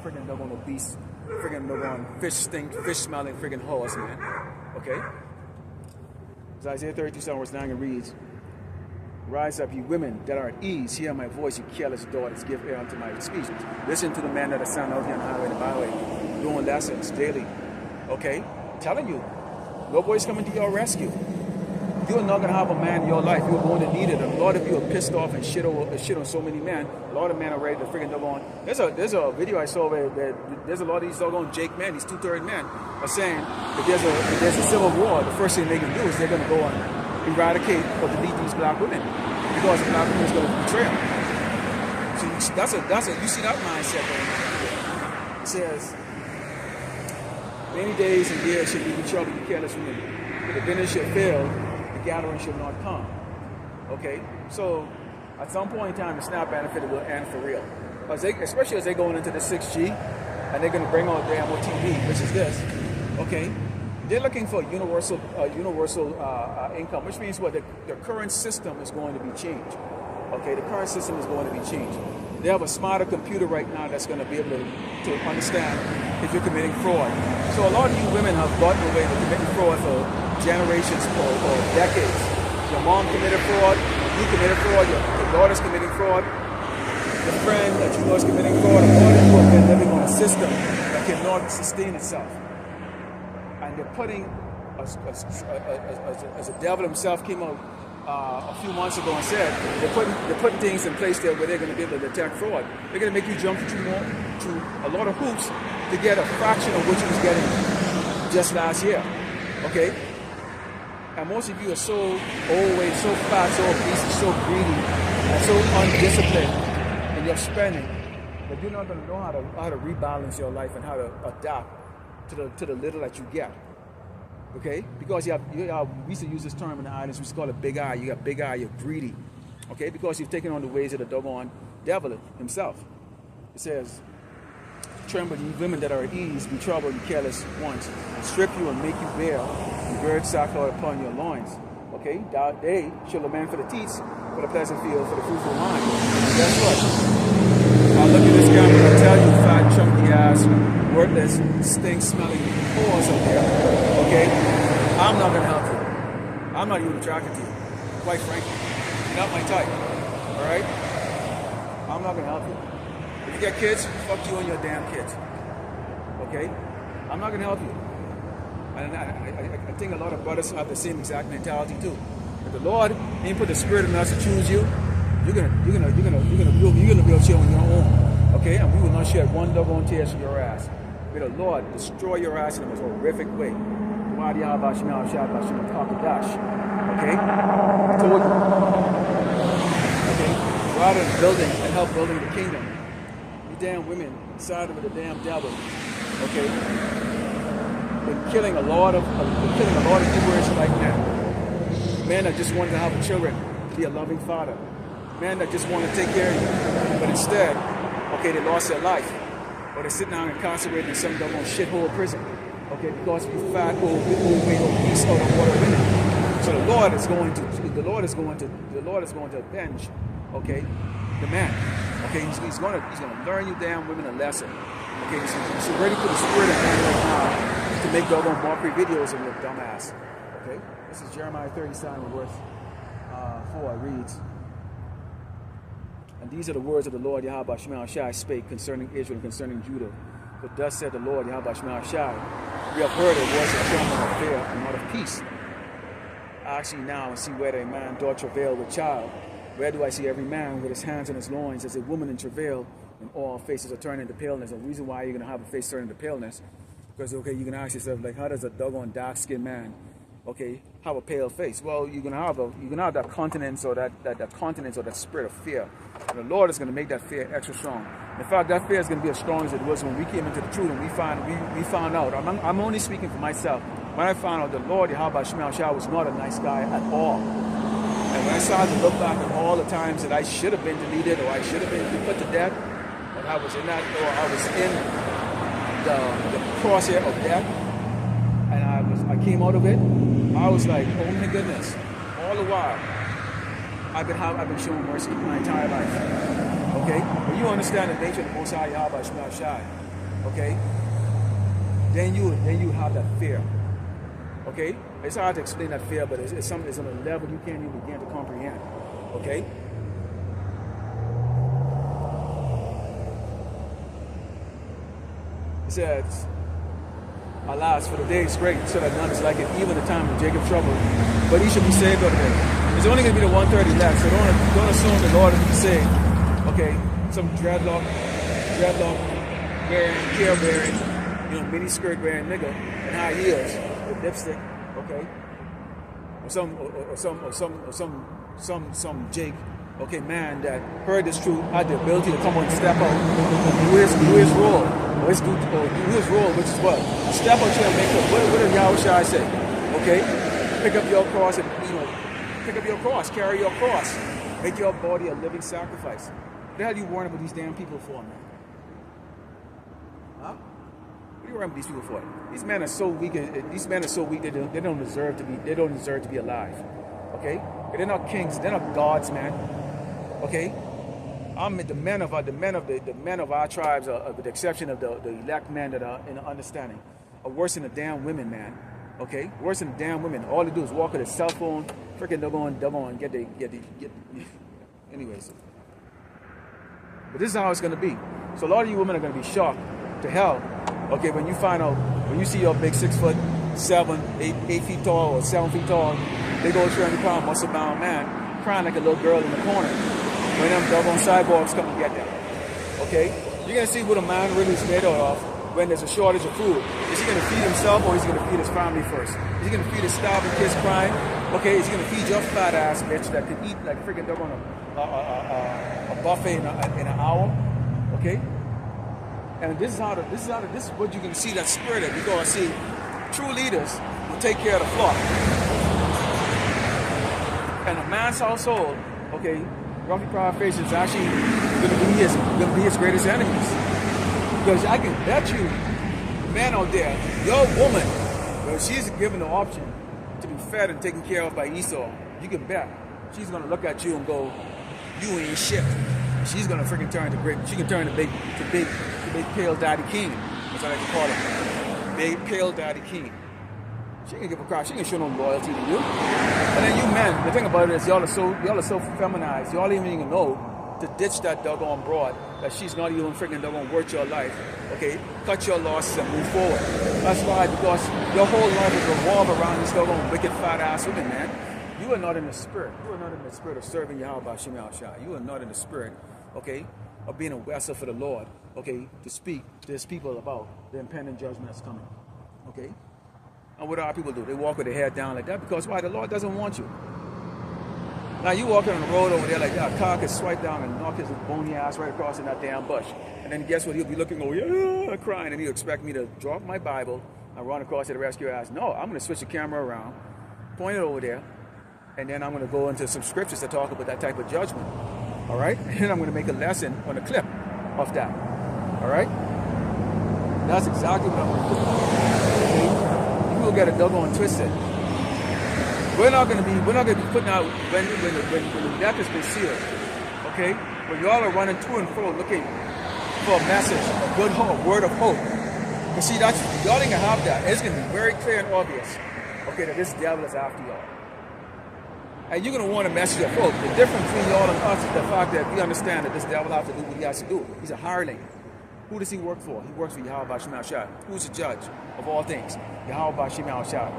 friggin' doggone obese, friggin' doggone fish-smelling friggin' horse, man. Okay? It's Isaiah 32, verse 9, and reads, "Rise up, you women that are at ease. Hear my voice, you careless daughters. Give ear unto my speech. Listen to the man that is sound out here on the highway and the byway, doing lessons daily." Okay? I'm telling you, nobody's coming to your rescue. You're not going to have a man in your life. You're going to need it. A lot of you are pissed off and shit on so many men. A lot of men are ready to freaking doggone. There's a video I saw where there's a lot of these doggone Jake men, these two-third men, are saying if there's a civil war, the first thing they can do is they're going to go and eradicate or delete these black women because the black women is going to betray them. So you see that mindset there. It says, "Many days and years should be trouble, you careless women. But the dinner shall fail, gathering should not come." Okay, so at some point in time, the SNAP benefit will end for real, especially as they're going into the 6G and they're going to bring out the MOTV, which is this. Okay, they're looking for universal income, which means what the current system is going to be changed. Okay, the current system is going to be changed. They have a smarter computer right now that's going to be able to understand if you're committing fraud. So a lot of you women have gotten away with committing fraud for generations or decades. Your mom committed fraud, you committed fraud, your daughter's committing fraud, your friend that you know is committing fraud. A lot of you have been living on a system that cannot sustain itself. And they're putting, as the devil himself came out a few months ago and said, they're putting things in place there where they're going to be able to detect fraud. They're going to make you jump through a lot of hoops to get a fraction of what you was getting just last year. Okay? And most of you are so overweight, so fat, so obese, and so greedy, and so undisciplined in your spending that you're not going to know how to rebalance your life and how to adapt to the little that you get. Okay? Because we used to use this term in the islands, we used to call it big eye. You got big eye, you're greedy. Okay? Because you've taken on the ways of the doggone devil himself. It says, "Tremble, you women that are at ease, be troubled, you careless ones. Strip you and make you bare, and gird sackcloth upon your loins." Okay? They shall lament for the teats, for the pleasant field, for the fruitful wine. And guess what? I'll look at this camera and I'll tell you, fat, chunky ass, worthless, stink-smelling whores up there. Okay? I'm not going to help you. I'm not even attracted to you. Quite frankly. You're not my type. Alright? I'm not going to help you. If you get kids, fuck you and your damn kids. Okay? I'm not going to help you. And I think a lot of brothers have the same exact mentality too. If the Lord ain't put the spirit in us to choose you, you're gonna be able to chill on your own. Okay? And we will not shed one doggone tear from your ass. May the Lord destroy your ass in the most horrific way. Okay? I told you. Okay? Rather than building and help building the kingdom, you damn women sided with the damn devil. Okay? Been killing a lot of Hebrews like men. Men that just wanted to have children, to be a loving father. Men that just want to take care of you. But instead, okay, they lost their life. Or they're sitting down incarcerated in some dumb shithole prison. Okay, because we fat, overweight, obese, out of water women. So the Lord is going to avenge, okay, the man. Okay, he's going to learn you damn women a lesson. Okay, he's ready for the spirit of man right now to make doggone mockery videos of your dumb ass. Okay, this is Jeremiah 37, verse 4. It reads, And these are the words of the Lord Yahweh Shema Shai spake concerning Israel and concerning Judah. But thus said the Lord Yahweh Shema Shai, we have heard a voice of trembling of fear and not of peace. I ask you now and see whether a man doth travail with child. Where do I see every man with his hands on his loins as a woman in travail, and all faces are turning to paleness? The reason why you're going to have a face turning to paleness, because, okay, you can ask yourself, like, how does a doggone dark-skinned man, okay, have a pale face? Well, you're going to have that continence or that continence or that spirit of fear. And the Lord is going to make that fear extra strong. In fact, that fear is going to be as strong as it was when we came into the truth and we found out. I'm only speaking for myself. When I found out the Lord Yahweh Shema Shai was not a nice guy at all. And when I started to look back at all the times that I should have been deleted or I should have been put to death, but I was in that, or I was in the crosshair of death, and I came out of it, I was like, oh my goodness, all the while, I've been shown mercy my entire life. Okay? When you understand the nature of the Most High Yahweh Shema Shai, okay, then you have that fear. Okay? It's hard to explain that fear, but it's on a level you can't even begin to comprehend. Okay? It says, alas, for the day is great, so that none is like it, even the time of Jacob's trouble. But he should be saved out of it. There's only going to be the 130 left, so don't assume the Lord will be saved. Okay? Some dreadlock wearing, hair wearing, mini skirt wearing nigga and high heels with lipstick. Okay, or some Jake, okay, man that heard this truth, had the ability to come on and step out, do his role, or do his role, which is what? Step out here and make up. What did Yahweh Shai say? Okay, pick up your cross and pick up your cross, carry your cross, make your body a living sacrifice. What the hell are you worrying about these damn people for, man? Huh? What are you worrying about these people for? These men are so weak. These men are so weak. They don't deserve to be. They don't deserve to be alive. Okay? They're not kings. They're not gods, man. Okay? The men of our tribes, with the exception of the elect men that are in understanding, are worse than the damn women, man. Okay? Worse than the damn women. All they do is walk with a cell phone, freaking get the. Anyways. But this is how it's going to be. So a lot of you women are going to be shocked to hell. Okay, when you see your big 6'7", 8 feet tall or 7 feet tall, they go 300-pound muscle bound man crying like a little girl in the corner when them doggone cyborgs come and get them. Okay, you're gonna see what a man really is made out of when there's a shortage of food. Is he gonna feed himself or is he gonna feed his family first? Is he gonna feed his starving kids crying? Okay, is he gonna feed your fat ass bitch that could eat like freaking doggone a buffet in an hour? Okay. And this is what you can see that spirit of. You're going to see true leaders will take care of the flock. And a man's household, okay, roughly paraphrased, is actually going to be his greatest enemies. Because I can bet you, man out there, your woman, when she's given the option to be fed and taken care of by Esau, you can bet she's going to look at you and go, you ain't shit. She's going to freaking turn to great. She can turn to big pale daddy king. That's what I like to call him. Big pale daddy king. She can give a crap. She can show no loyalty to you. And then you men, the thing about it is y'all are so feminized. Y'all even know to ditch that doggone broad that she's not even freaking doggone worth your life. Okay, cut your losses and move forward. That's why, because your whole life will revolve around these doggone wicked fat ass women, man. You are not in the spirit. You are not in the spirit of serving Yahweh Shema Shai. You are not in the spirit, okay, of being a vessel for the Lord, okay, to speak to his people about the impending judgment that's coming, okay? And what do our people do? They walk with their head down like that because why? The Lord doesn't want you. Now you walking on the road over there like that, a car could swipe down and knock his bony ass right across in that damn bush. And then guess what? He'll be looking over, yeah, crying, and he'll expect me to drop my Bible and run across to the rescue ass. No, I'm going to switch the camera around, point it over there, and then I'm going to go into some scriptures that talk about that type of judgment. All right? And then I'm going to make a lesson on a clip of that. All right? That's exactly what I'm going to do. Okay? You will get a doggone twisted. We're not going to be putting out when the death has been sealed. Okay? When y'all are running to and fro looking for a message, a good hope, a word of hope. You see, y'all ain't going to have that. It's going to be very clear and obvious, okay, that this devil is after y'all. And you're going to want a message of hope. The difference between y'all and us is the fact that we understand that this devil has to do what he has to do. He's a hireling. Who does he work for? He works for Yahweh Shem Shai. Who's the judge of all things? Yahweh Shem Shai.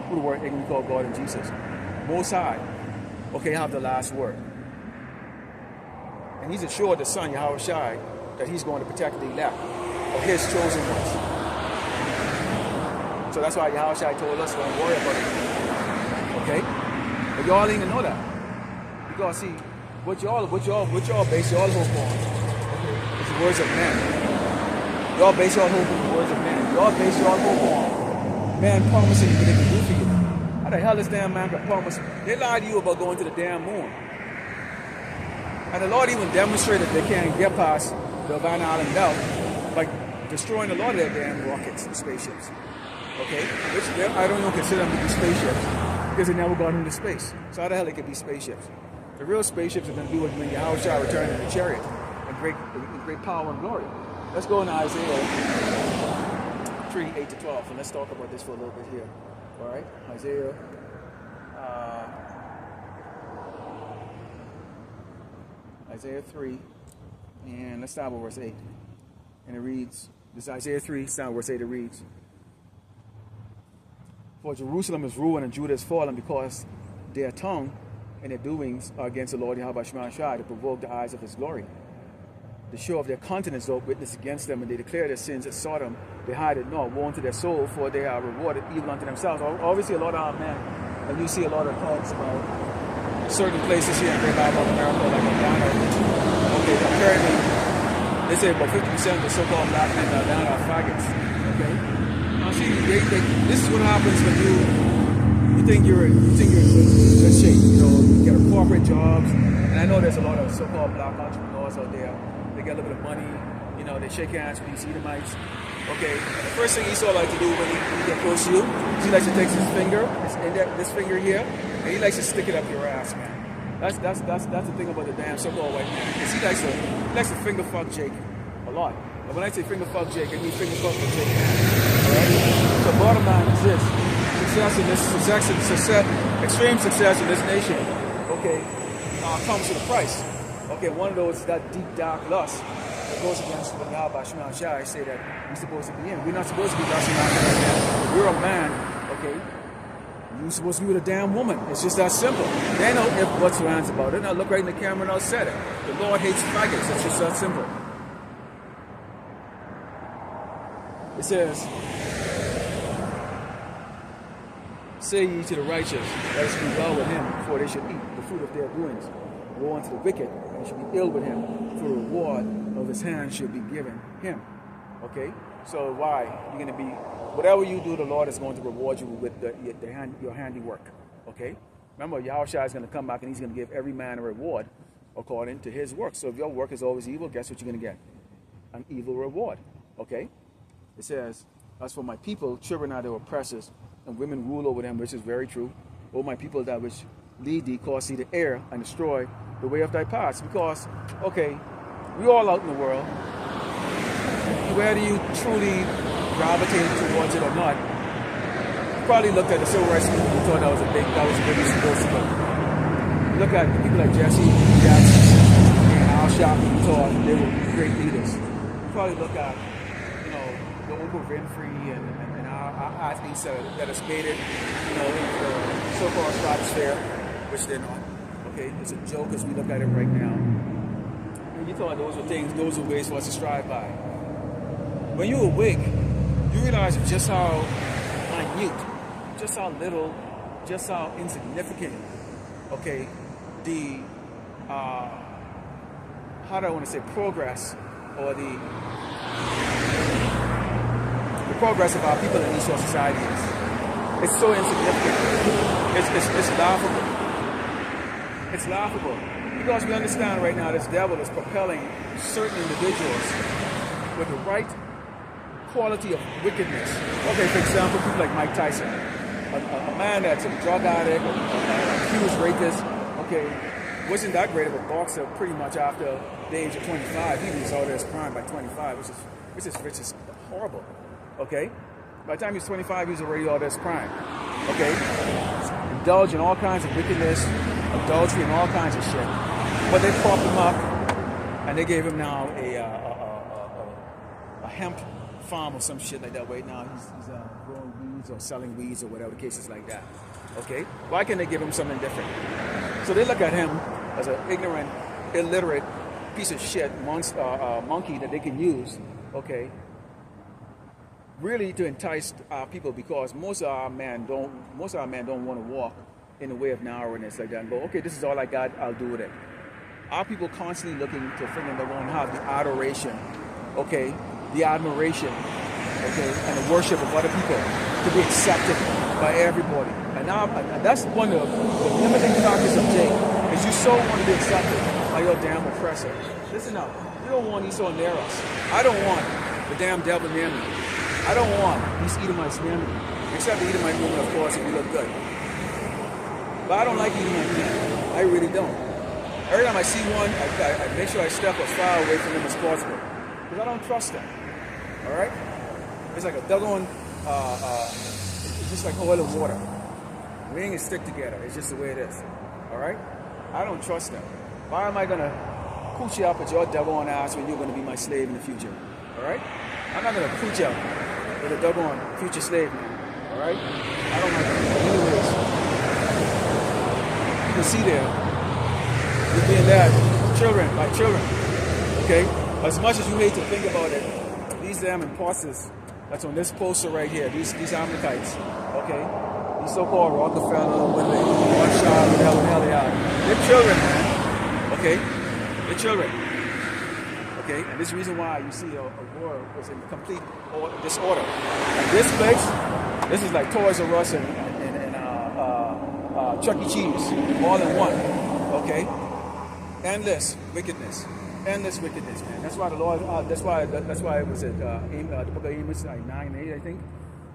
Who the word they can call God and Jesus. Most High. Okay, have the last word. And he's assured the Son, Yahweh Shai, that he's going to protect the elect of his chosen ones. So that's why Yahweh Shai told us, don't worry about it. Okay? But y'all ain't gonna know that. Because see, what y'all base y'all hope on is the words of men. Y'all base y'all hope on the words of men. Y'all base y'all hope on man promising you what they can do for you. How the hell this damn man can promise? They lied to you about going to the damn moon. And the Lord even demonstrated they can't get past the Van Allen belt by destroying a lot of their damn rockets and spaceships. Okay? Which I don't even consider them to be spaceships because they never got into space. So how the hell they could be spaceships? The real spaceships are going to be when Yahweh shall return in the chariot and great power and glory. Let's go into Isaiah 3, 8 to 12, and let's talk about this for a little bit here. All right? Isaiah 3, and let's start with verse 8. And it reads, this is Isaiah 3, start with verse 8, it reads, for Jerusalem is ruined and Judah is fallen because their tongue and their doings are against the Lord Yahweh Shema Shai to provoke the eyes of his glory. The show of their countenance, though, witness against them, and they declare their sins at Sodom. They hide it not, woe unto their soul, for they are rewarded evil unto themselves. Obviously, a lot of our men, and you see a lot of talks about certain places here in Great Bible America, like Atlanta. Okay, apparently, they say about 50% of the so-called black men in Atlanta are faggots. Okay? Now, see, this is what happens when you think you're in good shape. You know, you get a corporate jobs, and I know there's a lot of so-called black entrepreneurs out there. They get a little bit of money, you know, they shake hands with these Edomites. Okay, the first thing Esau likes to do when he gets close to you is he likes to take his finger, this finger here, and he likes to stick it up your ass, man. That's the thing about the damn so-called white man, because he likes to finger fuck Jake a lot. And when I say finger fuck Jake, I mean finger fuck with Jake. Alright? So bottom line is this: extreme success in this nation, okay, comes with a price. Okay, one of those is that deep dark lust that goes against what Yahweh Shema Shai say that we're supposed to be in. We're not supposed to be lusting after that man. You're a man, okay? You're supposed to be with a damn woman. It's just that simple. They know if what's or ands about it. And I look right in the camera and I'll say it. The Lord hates faggots. It's just that simple. It says, say ye to the righteous, let us be well with him before they should eat the fruit of their doings. Woe unto the wicked, and should be ill with him, for the reward of his hand should be given him. Okay? So why? You're going to be, whatever you do, the Lord is going to reward you with your handiwork. Okay? Remember, Yahushua is going to come back and he's going to give every man a reward according to his work. So if your work is always evil, guess what you're going to get? An evil reward. Okay? It says, as for my people, children are their oppressors, and women rule over them, which is very true. O my people, that which lead thee, cause thee to err and destroy the way of thy paths. Because, okay, we all out in the world. Whether you truly gravitate towards it or not, you probably looked at the civil rights movement and thought that was a big supposed to look. Look at people like Jesse Jackson and Al Sharpton who thought they were great leaders. You probably look at, you know, the Oprah Winfrey and our athletes that have skated, you know, into the so-called stratosphere, which they're not. Okay, it's a joke as we look at it right now. And you thought those were ways for us to strive by. When you awake, you realize just how minute, just how little, just how insignificant, okay, the, how do I want to say, progress, or the progress of our people in Esau society is. It's so insignificant. It's laughable. It's laughable. Because we understand right now this devil is propelling certain individuals with the right quality of wickedness. Okay, for example, people like Mike Tyson, a man that's a drug addict, an accused rapist, okay, wasn't that great of a boxer pretty much after the age of 25. He was out of his prime by 25, which is horrible, okay? By the time he was 25, he was already out of his prime, okay? Indulge in all kinds of wickedness, adultery and all kinds of shit. But they propped him up, and they gave him now a hemp farm or some shit like that. Right now he's growing weeds or selling weeds or whatever the case is like that. Okay, why can't they give him something different? So they look at him as an ignorant, illiterate piece of shit monkey that they can use. Okay, really to entice our people, because most of our men don't want to walk in the way of narrowness like that and go, okay, this is all I got, I'll do with it. Our people constantly looking to find their own have the adoration, okay, the admiration, okay, and the worship of other people to be accepted by everybody. And now, and that's one of the limiting factors of Jake, is you so want to be accepted by your damn oppressor. Listen up, you don't want Esau near us. I don't want the damn devil near me. I don't want these Edomites near me, except the Edomite woman, of course, if you look good. But I don't like Edomite men. I really don't. Every time I see one, I make sure I step as far away from them as possible, because I don't trust them. All right? It's like a doggone, it's just like oil and water. We ain't gonna stick together. It's just the way it is. All right? I don't trust them. Why am I gonna cooch you up at your doggone ass when you're gonna be my slave in the future? All right? I'm not gonna cooch up with a doggone future slave man. All right? I don't like that. Anyways, you can see there, you're being that children by children. Okay? As much as you hate to think about it, these damn imposters that's on this poster right here, these Amalekites, okay? These so-called Rockefeller, Rothschild, whatever the hell they are. They're children, man. Okay? They're children. Okay? And this is the reason why you see a war was in complete disorder. And this place, this is like Toys R Us and Chuck E. Cheese, all in one. Okay? Endless wickedness. Endless wickedness, man. That's why the Lord, that's why it was at the book of Amos, like 9:8, I think,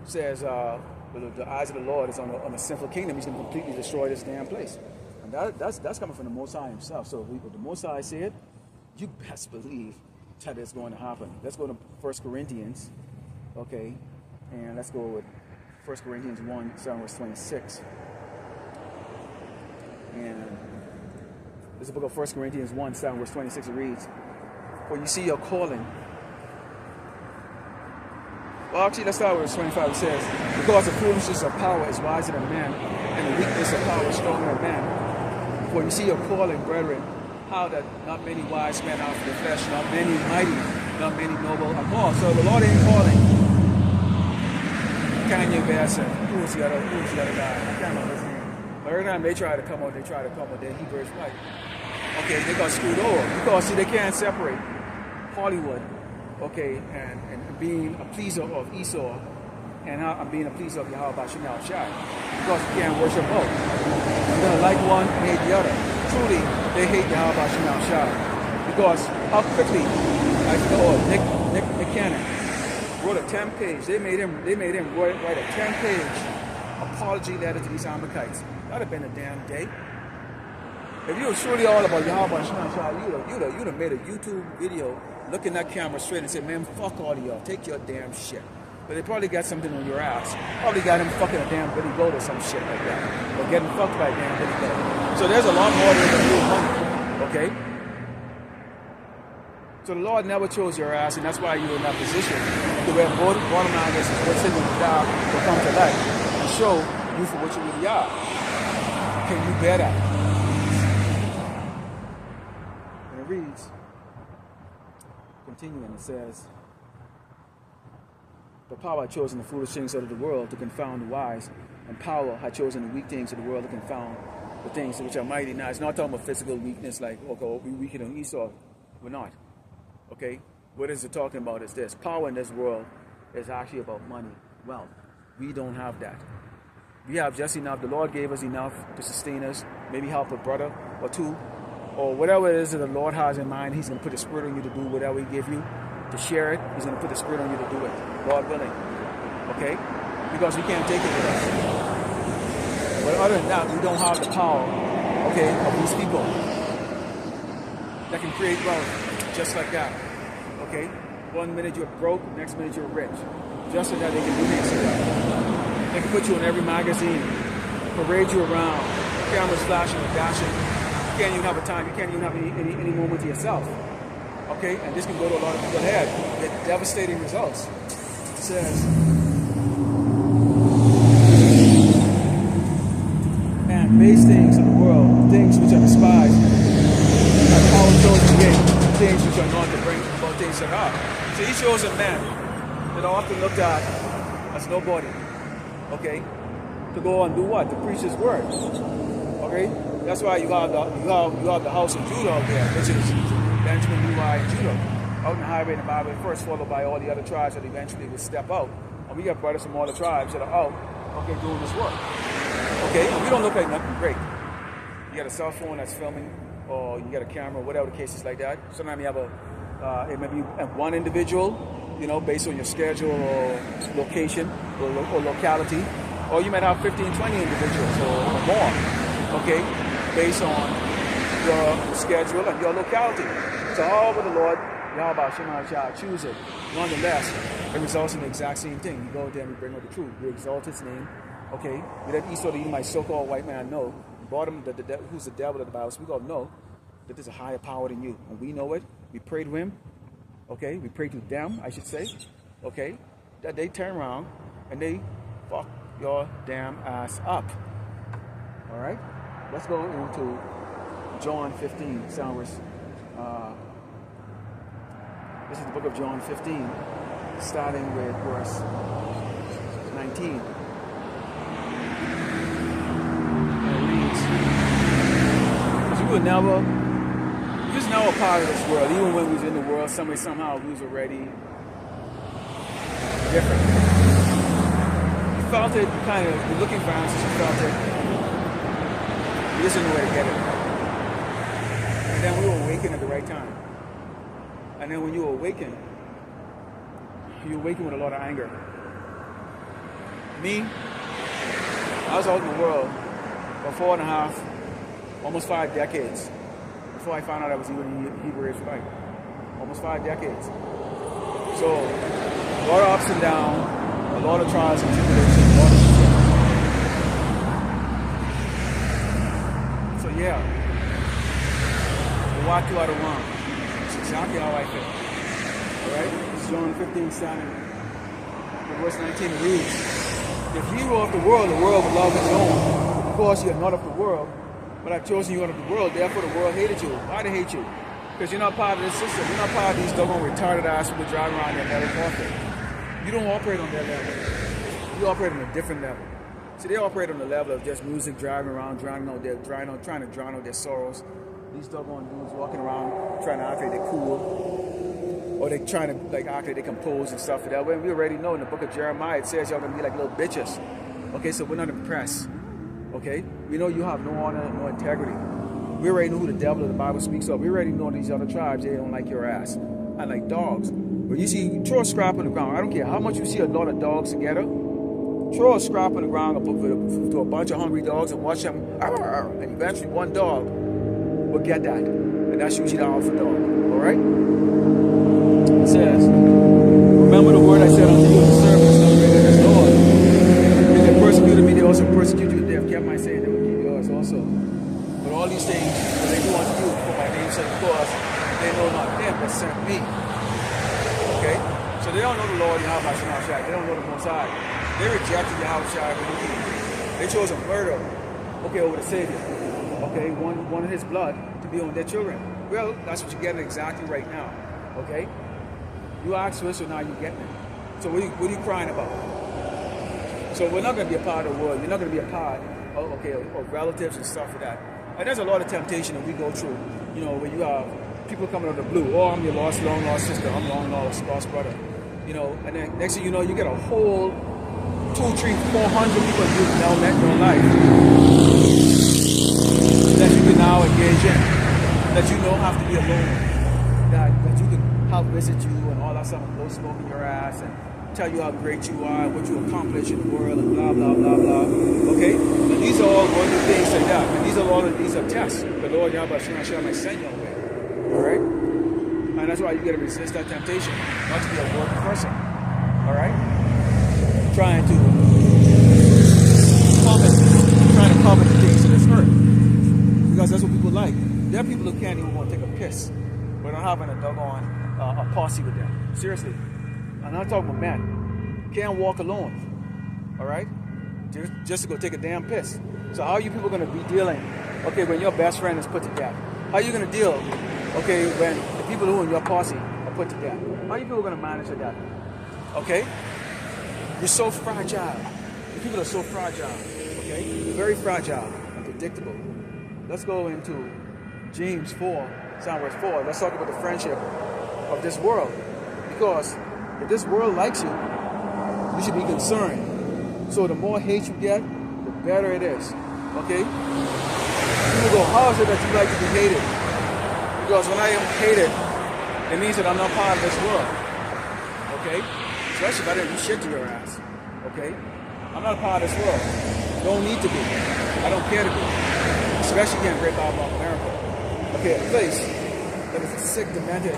says the eyes of the Lord is on a sinful kingdom. He's going to completely destroy this damn place. And that's coming from the Most High himself. So if the Most High said, you best believe that it's going to happen. Let's go to 1 Corinthians, okay? And let's go with 1 Corinthians 1, 7 verse 26. And this is the book of 1 Corinthians 1, 7 verse 26. It reads, for you see your calling. Well, actually, let's start with verse 25. It says, because the foolishness of power is wiser than man, and the weakness of power is stronger than man. For you see your calling, brethren, how that not many wise men after the flesh, not many mighty, not many noble are called. So the Lord ain't calling Kanye Bassett. Who's the other guy? I can't remember his name. But every time they try to come out, then he burst white. Okay, they got screwed over. Because, see, they can't separate Hollywood, okay, and being a pleaser of Esau and being a pleaser of Yahweh Bashim Shai. Because you can't worship both. You're going to like one and hate the other. Truly, they hate Yahweh Bashim Shai. Because how quickly, Nick Cannon wrote a 10-page, they made him write a 10-page apology letter to these Amalekites. That'd have been a damn day. If you were surely all about Yahweh Shema Shah, you'd have made a YouTube video looking that camera straight and said, man, fuck all of y'all, take your damn shit. But they probably got something on your ass. Probably got him fucking a damn Billy Goat or some shit like that. Or getting fucked by a damn Billy Goat. So there's a lot more than real money, okay? So the Lord never chose your ass, and that's why you're in that position. To where bottom line is what's in the dark will come to light and show you for what you really are. Can you bear that? And it reads, continuing, it says, the power had chosen the foolish things of the world to confound the wise, and power had chosen the weak things of the world to confound the things which are mighty. Now, it's not talking about physical weakness like, okay, we weaker than Esau. We're not. Okay? What is it talking about is this. Power in this world is actually about money, wealth. We don't have that. We have just enough. The Lord gave us enough to sustain us, maybe help a brother or two, or whatever it is that the Lord has in mind. He's going to put the Spirit on you to do whatever He give you, to share it. He's going to put the Spirit on you to do it, God willing. Okay? Because we can't take it with us. But other than that, we don't have the power, okay, of these people that can create wealth just like that. Okay? One minute you're broke, next minute you're rich. Just so that they can do things to that. They can put you in every magazine, parade you around, cameras flashing and dashing. You can't even have a time. You can't even have any moment to yourself. Okay, and this can go to a lot of people's head. Get devastating results. It says, and base things of the world, things which are despised, are power chosen gain, things which are not to bring about things that are. So he shows a man that are often looked at as nobody. Okay, to go and do what? To preach his word. Okay, that's why you have the house of Judah out there, which is Benjamin, Levi, and Judah, out in the highway and the byway first, followed by all the other tribes that eventually would step out. And we got brothers from all the tribes that are out, okay, doing this work. Okay, and we don't look like nothing great. You got a cell phone that's filming, or you got a camera, whatever the case is like that. Sometimes you have it may be one individual, based on your schedule or location or locality, or you might have 15, 20 individuals or more, okay, based on your schedule and your locality. So however the Lord, Yahweh Shema Shah, choose it. Nonetheless, it results in the exact same thing. You go there and you bring out the truth. You exalt his name. Okay, we let Esau, the Edomite, so-called white man, know, brought him, who's the devil of the Bible. So we go know that there's a higher power than you. And we know it. We pray to him. Okay, we pray to them, I should say. Okay, that they turn around and they fuck your damn ass up. All right, let's go into John 15, Sounders. This is the book of John 15, starting with verse 19. And it reads, because you was never a part of this world. Even when we was in the world, some way, somehow, we was already different. You felt it, you're looking for answers, you felt it. You just didn't know where to get it. And then we were awakened at the right time. And then when you awaken with a lot of anger. Me, I was out in the world for 4.5, almost 5 decades before I found out I was even a Hebrew Israelite. Almost 5 decades. So, a lot of ups and downs, a lot of trials and tribulations, a lot of shit. So yeah, the walk you out of one. It's exactly how I feel. Alright? It's John 15, standing verse 19 reads, if ye were of the world would love his own. Because you are not of the world, but I've chosen you out of the world, therefore the world hated you. Why they hate you? Because you're not part of this system. You're not part of these doggone retarded ass people driving around there never profit. You don't operate on their level. You operate on a different level. See, they operate on the level of just music, driving around, trying to drown out their sorrows. These doggone dudes walking around trying to act like they're cool. Or they trying to act like they compose and stuff like that. When we already know in the book of Jeremiah, it says y'all gonna be like little bitches. Okay, so we're not impressed. Okay? We know you have no honor, no integrity. We already know who the devil of the Bible speaks of. We already know these other tribes, they don't like your ass. And like dogs. When you see, throw a scrap on the ground. I don't care how much you see a lot of dogs together. Throw a scrap on the ground to a bunch of hungry dogs and watch them. And eventually one dog will get that. And that's usually the alpha dog. Alright? It says, remember the word I said unto you, the servant is not greater than his Lord. If they persecuted me, they also persecute you. They have kept my saying, they will keep yours also. But all these things, when they do unto you for my name's sake, because they know not them that sent me. Okay? So they don't know the Lord Yahweh Shai. They don't know the Most High. They rejected Yahweh Shai. They chose a murder, okay, over the Savior. Okay, one of his blood to be on their children. Well, that's what you're getting exactly right now. Okay? You asked for it, so now you're getting it. So what are you crying about? So we're not going to be a part of the world. You're not going to be a part of relatives and stuff like that. And there's a lot of temptation that we go through, where you have people coming out of the blue. Oh, I'm your long lost sister. I'm long lost brother. And then next thing you know, you get a whole 200, 300, 400 people you've now met in your life that you can now engage in, that you don't have to be alone, that you can help visit you and all that stuff, and blow smoke in your ass and tell you how great you are, what you accomplish in the world, and blah, blah, blah, blah. Okay? And these are all going to things like that. And these are tests. The Lord Yahweh Shai might send your way. Alright? And that's why you got to resist that temptation, not to be a working person. Alright? Trying to covet the things of this earth. having a doggone a posse with them. Seriously. I'm not talking about men. Can't walk alone. All right? Just to go take a damn piss. So how are you people going to be dealing, okay, when your best friend is put to death? How are you going to deal, okay, when the people who are in your posse are put to death? How are you people going to manage that? Okay? You're so fragile. The people are so fragile. Okay? Very fragile and predictable. Let's go into James 4, Psalm verse 4. Let's talk about the friendship of this world. Because if this world likes you, you should be concerned. So the more hate you get, the better it is. Okay? People go, how is it that you like to be hated? Because when I am hated, it means that I'm not part of this world. Okay? Especially if I didn't do shit to your ass. Okay? I'm not a part of this world. Don't need to be. I don't care to be. Especially here in Great Babylon, America. Okay, a place that is a sick, demented,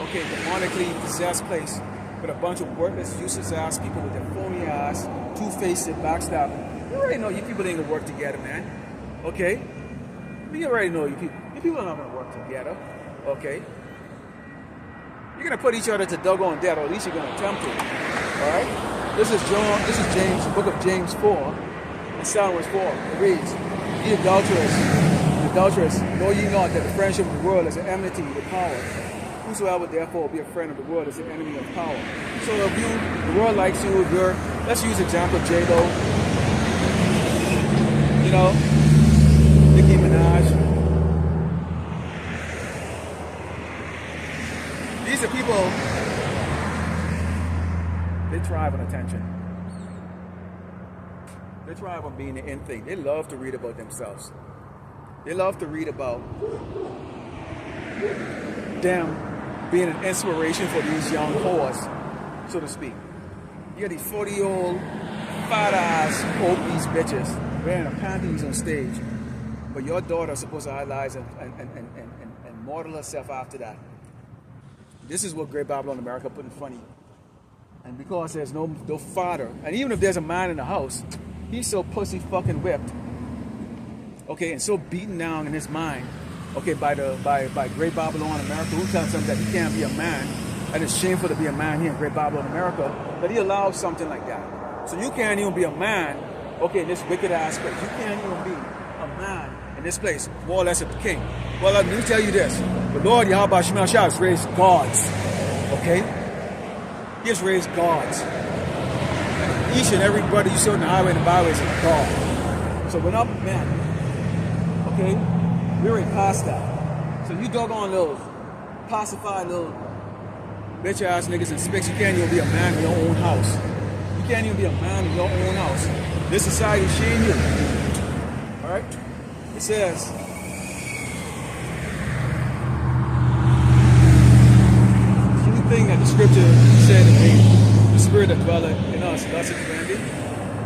okay, demonically possessed place with a bunch of worthless, useless ass people with their phony ass, two-faced, backstabbing. You already know you people ain't gonna work together, man. Okay? You already know you people are not gonna work together. Okay? You're gonna put each other to doggone death, or at least you're gonna attempt to. Alright? This is James, the book of James 4, and Psalm verse 4. It reads, Ye adulterers, know ye not that the friendship of the world is an enmity with power? Whosoever therefore be a friend of the world is an enemy of power. So if the world likes you, if you're, let's use example J-Lo, you know, Nicki Minaj. These are people, they thrive on attention. They thrive on being the in thing. They love to read about themselves. They love to read about them being an inspiration for these young whores, so to speak. You got these 40-year-old, fat-ass, obese bitches wearing panties on stage, but your daughter is supposed to idolize and model herself after that. This is what Great Babylon America put in front of you. And because there's no father, and even if there's a man in the house, he's so pussy fucking whipped, okay, and so beaten down in his mind, okay, by Great Babylon America, who tells him that he can't be a man, and it's shameful to be a man here in Great Babylon America, that he allows something like that. So you can't even be a man, okay, in this wicked ass place. You can't even be a man in this place, more or less a king. Well, let me tell you this. The Lord Yahweh Shemel Shah has raised gods, okay? He has raised gods. And each and every brother you see on the highway and the byway is a god. So we're not men, okay? We're already past that. So you doggone little pacified little bitch ass niggas and spicks, you can't even be a man in your own house. You can't even be a man in your own house. This society is shaming you. Alright? It says, anything that the scripture said to me, the spirit that dwelleth in us, thus expanded,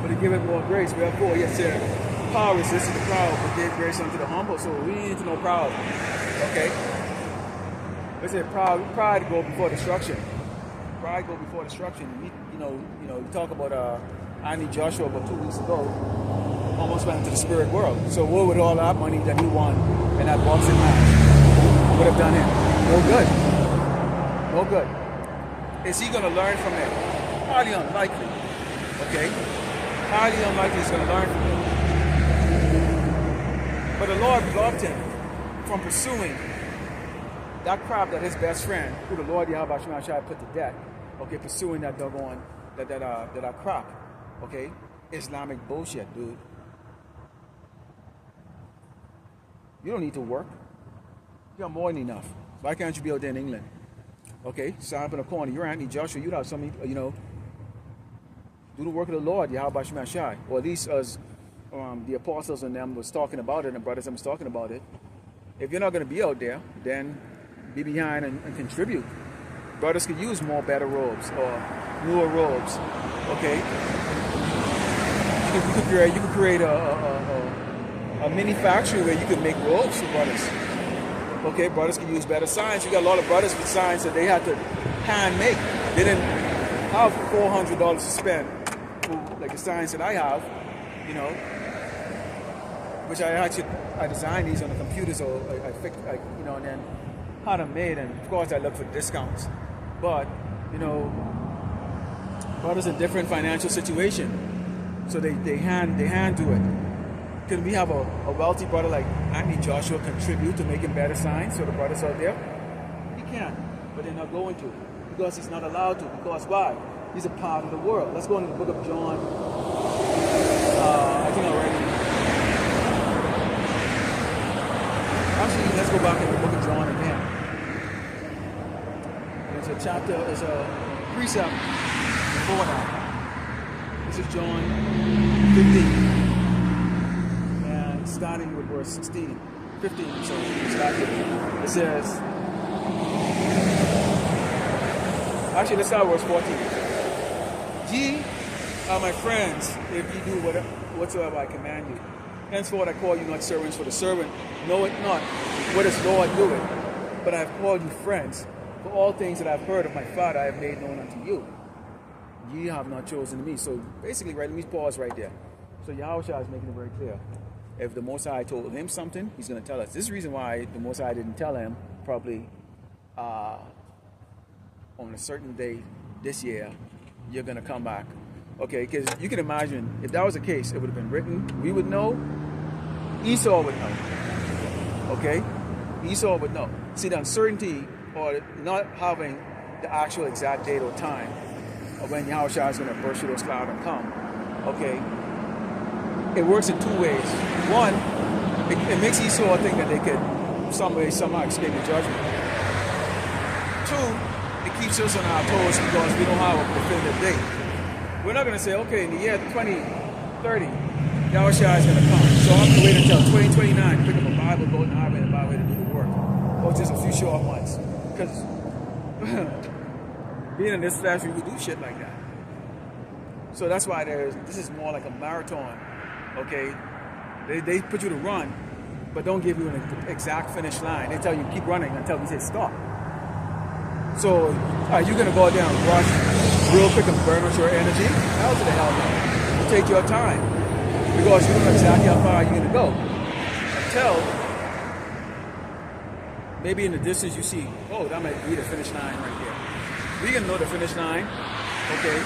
but it giveth more grace. Wherefore, he said, power resisted the proud, but gave grace unto the humble. So we ain't into no proud. Okay? It said pride go before destruction. Pride go before destruction. You know, we talk about Anthony Joshua about 2 weeks ago, almost went into the spirit world. So what would all that money that he won in that boxing match would have done him? No good. No good. Is he going to learn from it? Highly unlikely. Okay? Highly unlikely he's going to learn from it. But the Lord blocked him from pursuing that crap that his best friend, who the Lord Yahweh Shemel Shah put to death, okay, pursuing that doggone, that crap, okay? Islamic bullshit, dude. You don't need to work. You got more than enough. Why can't you be out there in England? Okay, sign up in a corner. You're Anthony Joshua. You have something, you know, do the work of the Lord, Yahweh Shemel Shah. Or at least as the apostles and them was talking about it, and the brothers and was talking about it. If you're not going to be out there, then be behind and contribute. Brothers could use more better robes or newer robes. Okay, you could create a mini factory where you could make robes for brothers. Okay, brothers can use better signs. You got a lot of brothers with signs that they had to hand make. They didn't have $400 to spend for like the signs that I have, you know, which I designed these on the computer, so I fixed, you know, and then had them made, and of course I look for discounts. But, you know, brothers in different financial situation, so they hand do it. Can we have a wealthy brother like Anthony Joshua contribute to making better signs so the brothers out there? He can, but they're not going to, because he's not allowed to. Because why? He's a part of the world. Let's go into the book of John. I think already. Actually, let's go back in the book of John again. There's a chapter, there's a precept before that. This is John 15. And starting with verse 16. 15, so it says, actually, let's start with verse 14. Ye are my friends, if ye do whatsoever I command you. Henceforth I call you not servants, for the servant knoweth not what his Lord doeth. But I have called you friends, for all things that I have heard of my Father I have made known unto you. Ye have not chosen me. So basically, right, let me pause right there. So Yahushua is making it very clear. If the Most High told him something, he's going to tell us. This is the reason why the Most High didn't tell him probably on a certain day this year, you're going to come back. Okay, because you can imagine, if that was the case, it would have been written, we would know, Esau would know. Okay? Esau would know. See, the uncertainty or not having the actual exact date or time of when Yahushua is going to burst through those clouds and come, okay, it works in two ways. One, it makes Esau think that they could somehow escape the judgment. Two, it keeps us on our toes because we don't have a definitive date. We're not going to say, okay, in the year 2030, Yahushua is going to come. So I'm going to wait until 2029, pick up a Bible, go to the highway, and the Bible to do the work. Or just a few short months. Because being in this flesh, we would do shit like that. So that's why this is more like a marathon. Okay? They put you to run, but don't give you an exact finish line. They tell you keep running until we say stop. So are you going to go out there and rush real quick and burn out your energy? Hell to the hell no. You take your time. Because you don't know exactly how far you're going to go. Until maybe in the distance you see, oh, that might be the finish line right there. We're going to know the finish line. Okay,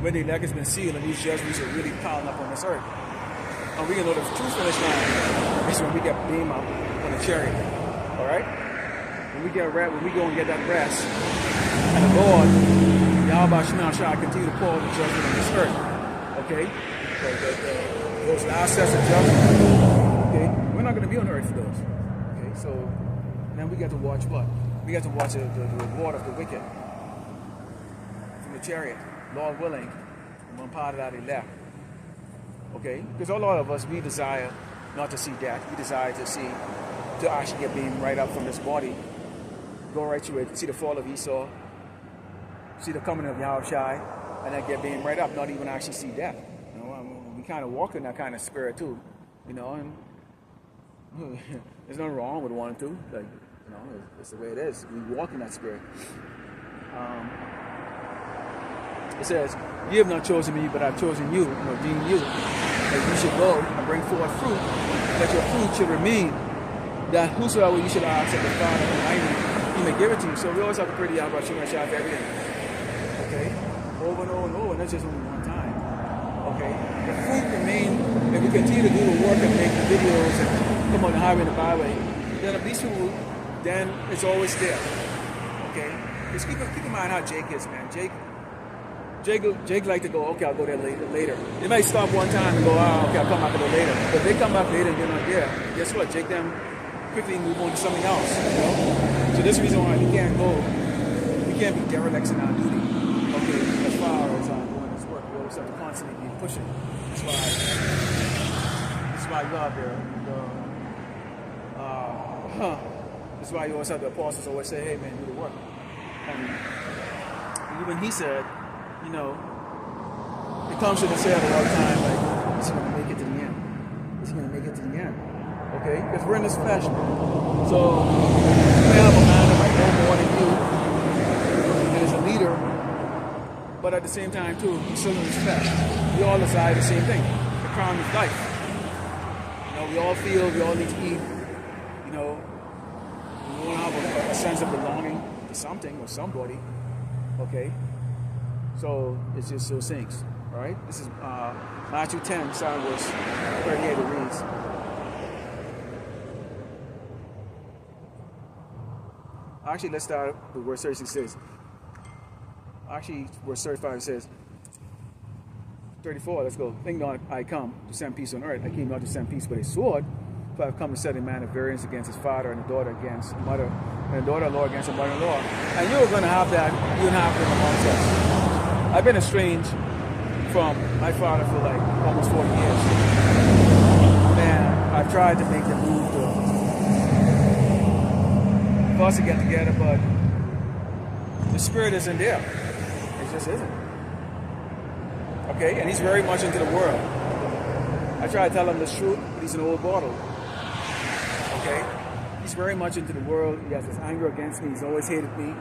when the elect has been sealed and these judgments are really piling up on this earth. And we can know the true finish line is when we get beamed up on the chariot. Alright? When we go and get that rest, and the Lord, Yahweh Shema Shah, continue to pour the judgment on this earth. Okay? Those last sets of judgment. Okay? We're not going to be on earth for those. Okay? So then we get to watch what? We get to watch the reward of the wicked from the chariot. Lord willing, one part of that elect. Okay? Because a lot of us, we desire not to see death. We desire to actually get beamed right up from this body. Go right through it. See the fall of Esau. See the coming of Yahushua. And then get beamed right up. Not even actually see death. You know, I mean, we kind of walk in that kind of spirit too. You know, and there's nothing wrong with wanting to. Like, you know, it's the way it is. We walk in that spirit. It says, "You have not chosen me, but I've chosen you, and ordained you, that you should go and bring forth fruit, that your fruit should remain, that whosoever you should ask of the Father Almighty, He may give it to you." So we always have to pray to Yahweh Shema Shah for everything. Okay? Over and over and over, and that's just only one time. Okay? The fruit remain, if we continue to do the work and make the videos and come on the highway and the byway, then at least then it's always there. Okay? Just keep in mind how Jake is, man. Jake like to go, okay, I'll go there later. They might stop one time and go, oh, okay, I'll come back a little later. But if they come back later and you're not there, guess what? Jake them quickly move on to something else. You know? So this is the reason why we can't be derelicts in our duty. Okay, as far as doing this work, we always have to constantly be pushing. That's why you out there. That's why you always have the apostles always say, hey man, do the work. And even he said, you know, it comes to the say at the right time, like, is he going to make it to the end? Is he going to make it to the end? Okay? Because we're in this flesh. So, you may have a man that might know more than you, and is a leader, but at the same time, too, he's still in this flesh. We all desire the same thing, the crown of life. You know, we all feel, we all need to eat, you know, You want to have a sense of belonging to something or somebody. Okay? So it's just those things. All right? This is Matthew 10, starting verse 38, it reads. Actually, let's start with verse 36 says. Actually, verse 35 says, 34, let's go. Think not I come to send peace on earth. I came not to send peace but a sword. For I have come to set a man at variance against his father, and a daughter against a mother, and a daughter-in-law against a mother-in-law. And you're going to have that, you and have them amongst us. I've been estranged from my father for like almost 40 years. And I've tried to make the move for us to get together, but the spirit isn't there. It just isn't. Okay, and he's very much into the world. I try to tell him the truth, but he's an old bottle. Okay, he's very much into the world. He has this anger against me. He's always hated me,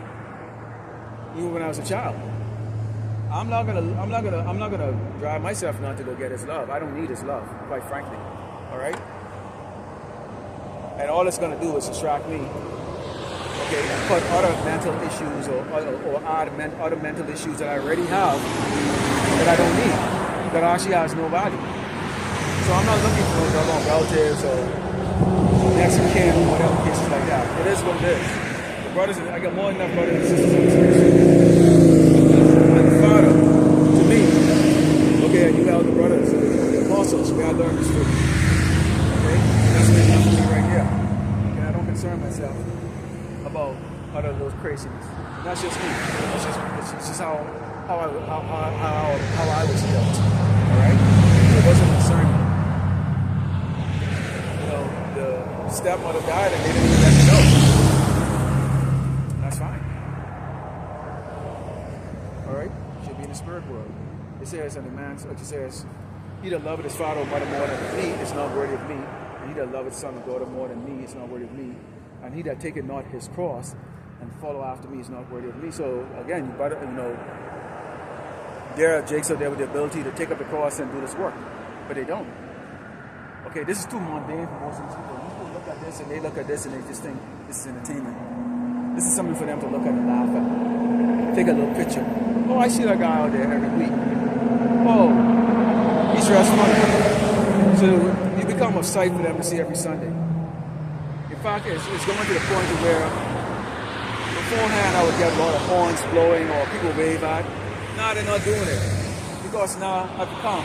even when I was a child. I'm not gonna drive myself not to go get his love. I don't need his love, quite frankly. All right, and all it's gonna do is distract me. Okay, and put other mental issues or other mental issues that I already have that I don't need, that actually has no value. So I'm not looking for those relatives or next of kin or whatever cases like that. It is what it is. The brothers, I got more than enough brothers and sisters in this ministry. And the Father, to me, okay, you held the brothers, the apostles, where I learned this truth. Okay, that's what it's for me right here. Okay, I don't concern myself about other those craziness. That's just me. It's just how I was built. All right, it wasn't concerning. You know, the stepmother died and they didn't even let me know. That's fine. All right, should be in the spirit world. It says, and the man, it says, he that loveth his father or mother more than me is not worthy of me, and he that loveth son or daughter more than me is not worthy of me. And he that taketh not his cross and follow after me is not worthy of me. So again, you better, there are jakes out there with the ability to take up the cross and do this work, but they don't. Okay, this is too mundane for most of these people. People look at this and they look at this and they just think this is entertainment. This is something for them to look at and laugh at. Take a little picture. Oh, I see that guy out there every week. Oh, he's dressed funny. So you become a sight for them to see every Sunday. In fact, it's going to the point to where beforehand I would get a lot of horns blowing or people wave at. Now they're not doing it because now I've become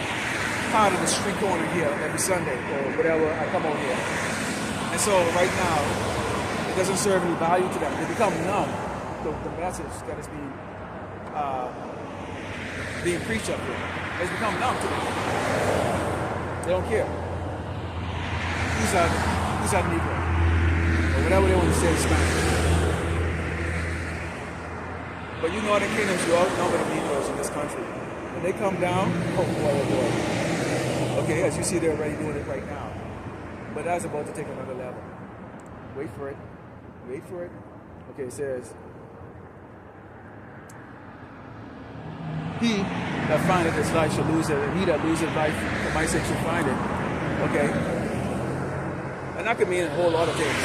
part of the street corner here every Sunday or whatever I come over here. And so right now, it doesn't serve any value to them. They become numb to the message that is being preached up here. It's become numb to them. They don't care. Who's that Negro? Or whatever they want to say in Spanish. But you Northern Kingdoms, you outnumber the Negroes in this country. When they come down, oh boy, oh boy. Okay, as you see, they're already doing it right now. But that's about to take another level. Wait for it. Wait for it. Okay, it says, he that findeth his life shall lose it, and he that loseth life for my sake shall find it. Okay? And that could mean a whole lot of things.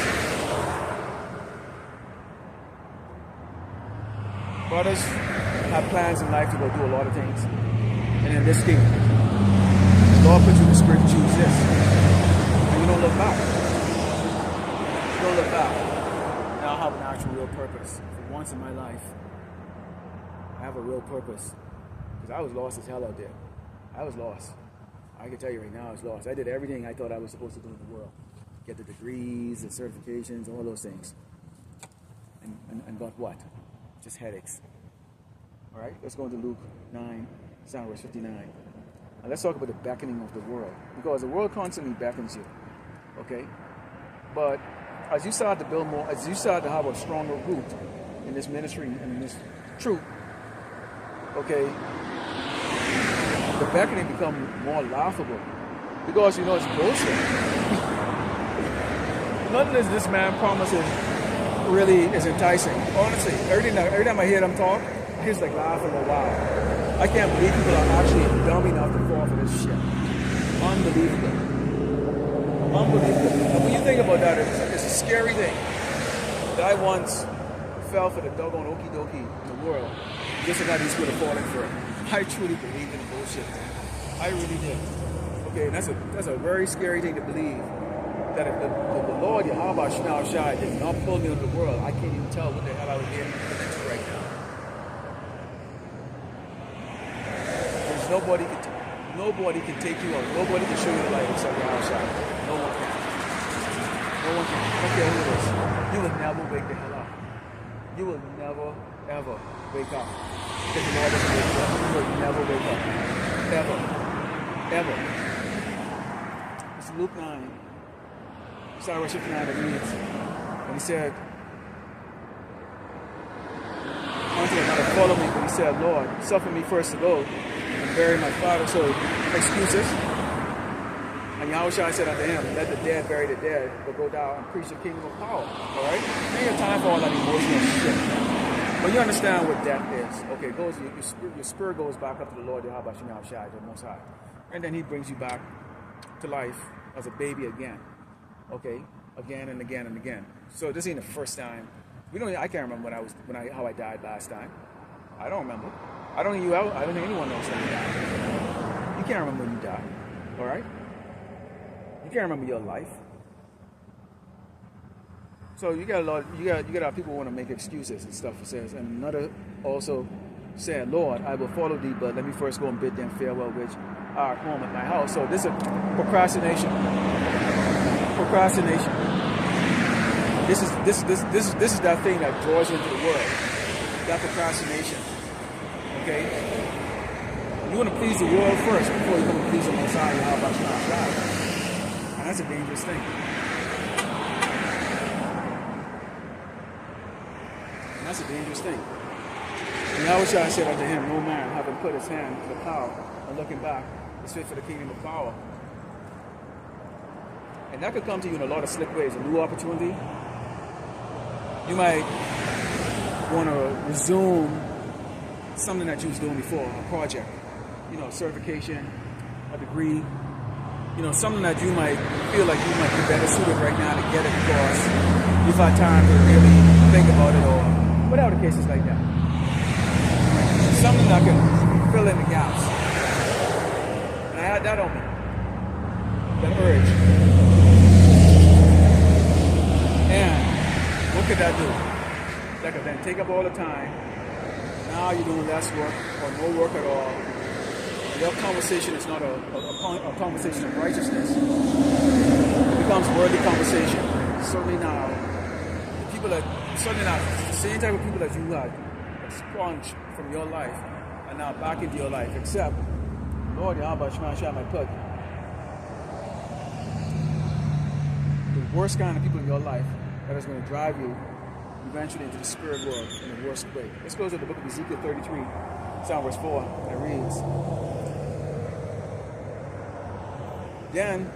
Brothers have plans in life to go do a lot of things. And in this kingdom, the Lord puts you in the spirit to choose this. And you don't look back. You don't look back. And I'll have an actual real purpose. For once in my life, I have a real purpose. Because I was lost as hell out there. I was lost. I can tell you right now, I was lost. I did everything I thought I was supposed to do in the world. Get the degrees, the certifications, all those things. And got what? Just headaches. All right, let's go into Luke 9, verse 59. Now let's talk about the beckoning of the world. Because the world constantly beckons you. Okay? But as you start to build more, as you start to have a stronger root in this ministry and in this truth, okay, the beckoning become more laughable. Because you know it's bullshit. Nothing as this man promises really is enticing. Honestly, every time I hear them talk, I just like laughing a while. I can't believe people are actually dumb enough to fall for this shit. Unbelievable. Unbelievable. And when you think about that, it's a scary thing. that I once fell for the doggone okie dokie in the world, just so that these would have fallen for it. I truly believed in the bullshit. I really did. Okay, and that's a very scary thing to believe. That if the Lord Yahweh Shema Shai did not pull me into the world, I can't even tell what the hell I was getting into right now. There's nobody can take you out. Nobody can show you the light except Yahweh Shai. No one can. No one can. I don't care who it is. You will never wake the hell up. You will never, ever wake up. Because the Lord doesn't wake you up. You will never wake up. Ever. Ever. It's Luke 9. Started verse 59 that reads, and he said, unto another, follow me. But he said, Lord, suffer me first to go and bury my father. So, excuses. And Yahushua said unto him, let the dead bury the dead, but go down and preach the kingdom of power. Alright? Ain't got time for all that emotional shit. But you understand what death is. Okay, your spirit goes back up to the Lord Yahushua, the Most High. And then he brings you back to life as a baby again. Okay, again and again and again. So this ain't the first time. I can't remember how I died last time. I don't remember. I don't think anyone knows when you died. You can't remember when you died. All right. You can't remember your life. So you got a lot of people who want to make excuses and stuff. It says, and another also said, Lord, I will follow thee, but let me first go and bid them farewell, which are at home at my house. So this is procrastination. Procrastination. This is that thing that draws you into the world. That procrastination. Okay? You want to please the world first before you come to please the Messiah. How about you? And that's a dangerous thing. And that's a dangerous thing. And Yahushua said unto him, no man, having put his hand to the plow and looking back, is fit for the kingdom of power. And that could come to you in a lot of slick ways. A new opportunity. You might want to resume something that you was doing before, a project, a certification, a degree, something that you might feel like you might be better suited right now to get it because you've had time to really think about it or whatever the case is like that. Something that can fill in the gaps. And I had that on me. That urge. And what could that do? That could then take up all the time. Now you're doing less work or no work at all. Your conversation is not a conversation of righteousness. It becomes worldly conversation. Certainly now, the same type of people that you had expunged from your life are now back into your life, except Lord Yahweh Shema Shai might put the worst kind of people in your life that is going to drive you eventually into the spirit world in the worst way. Let's go to the book of Ezekiel 33, Psalm verse 4, and it reads, then,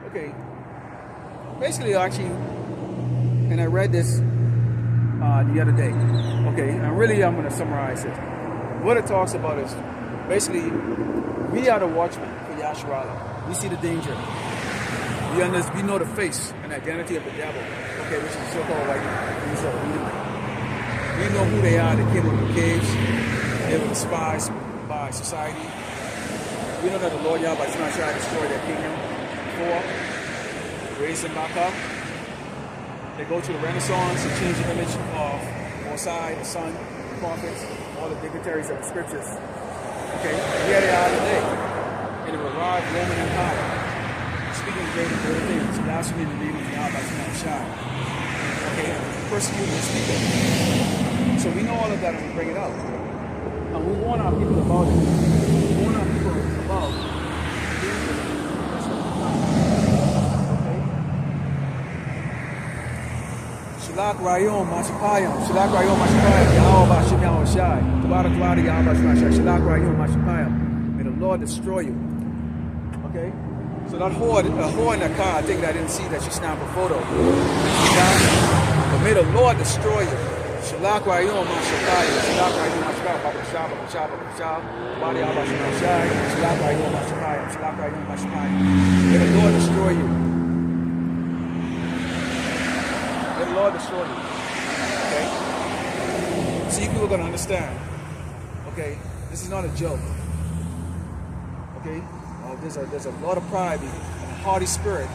okay, basically actually, and I read this the other day, okay, and really I'm going to summarize it. What it talks about is basically, we are the watchmen for Yahshua. We see the danger. We know the face and identity of the devil, okay, which is the so-called white man. We know who they are. They came from the caves. They were despised by society. We know that the Lord Yahweh is not trying to destroy their kingdom before, raise them back up. They go to the Renaissance and change the image of Mosai, the Son, the prophets, all the dignitaries of the scriptures. Okay, here they are today in the revived Roman Empire, speaking great and great things, blaspheming the name of Yahweh Shai. Okay, persecuting the speaker. So we know all of that and we bring it out. And we warn our people about it. We warn our people about it. Shalak Rayom Mashapayam, Shalak Rayom Mashapayam, Yahweh Bashem Yahweh Shai, Tabarak Vada Yahweh Bashem Shai, Shalak Rayom Mashapayam. May the Lord destroy you. Okay? So that whore in the car, I think that I didn't see that she snapped a photo. But may the Lord destroy you. Shalak Rayom Mashapayam, Shalak Rayom Mashapayam, Baba Shah, Baba Shah, Baba Shah, Baba Yahweh Bashem Shai, Shalak Rayom Mashapayam, Shalak Rayom Mashapayam. May the Lord destroy you. May the Lord destroy you. Okay? So you people are going to understand. Okay? This is not a joke. Okay? There's a lot of pride and a haughty spirit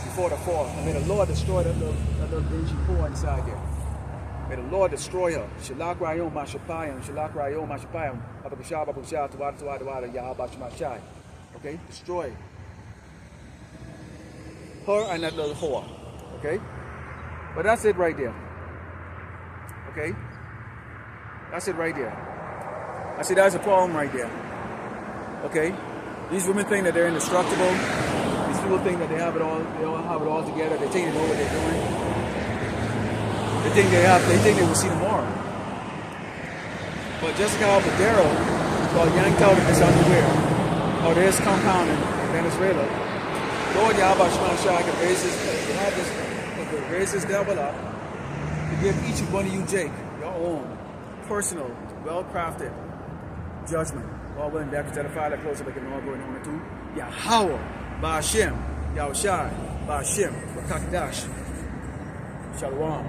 before the fall. And may the Lord destroy that little dingy poor inside there. May the Lord destroy her. Shalak Rayom Mashapayam, Shalak Rayom Mashapayam, Ababashaba Busha, Tuwada, Yahabashmashai. Okay? Destroy her and that little whore. Okay? But that's it right there. Okay? That's it right there. I see that's a problem right there. Okay? These women think that they're indestructible. These people think that they all have it all together. They think they know what they're doing. They think they will see tomorrow. But Jessica Alpadero got yanked out of this underwear or this compound in Venezuela. Lord Yahweh Shema Shai can raise this devil up to give each one of you, Jake, your own personal, well-crafted judgment. All willing back to the fire that closer like an all going on to Yahweh, Ba'ashem, Yahushai, Ba'ashem, Rakakdash. Shalom.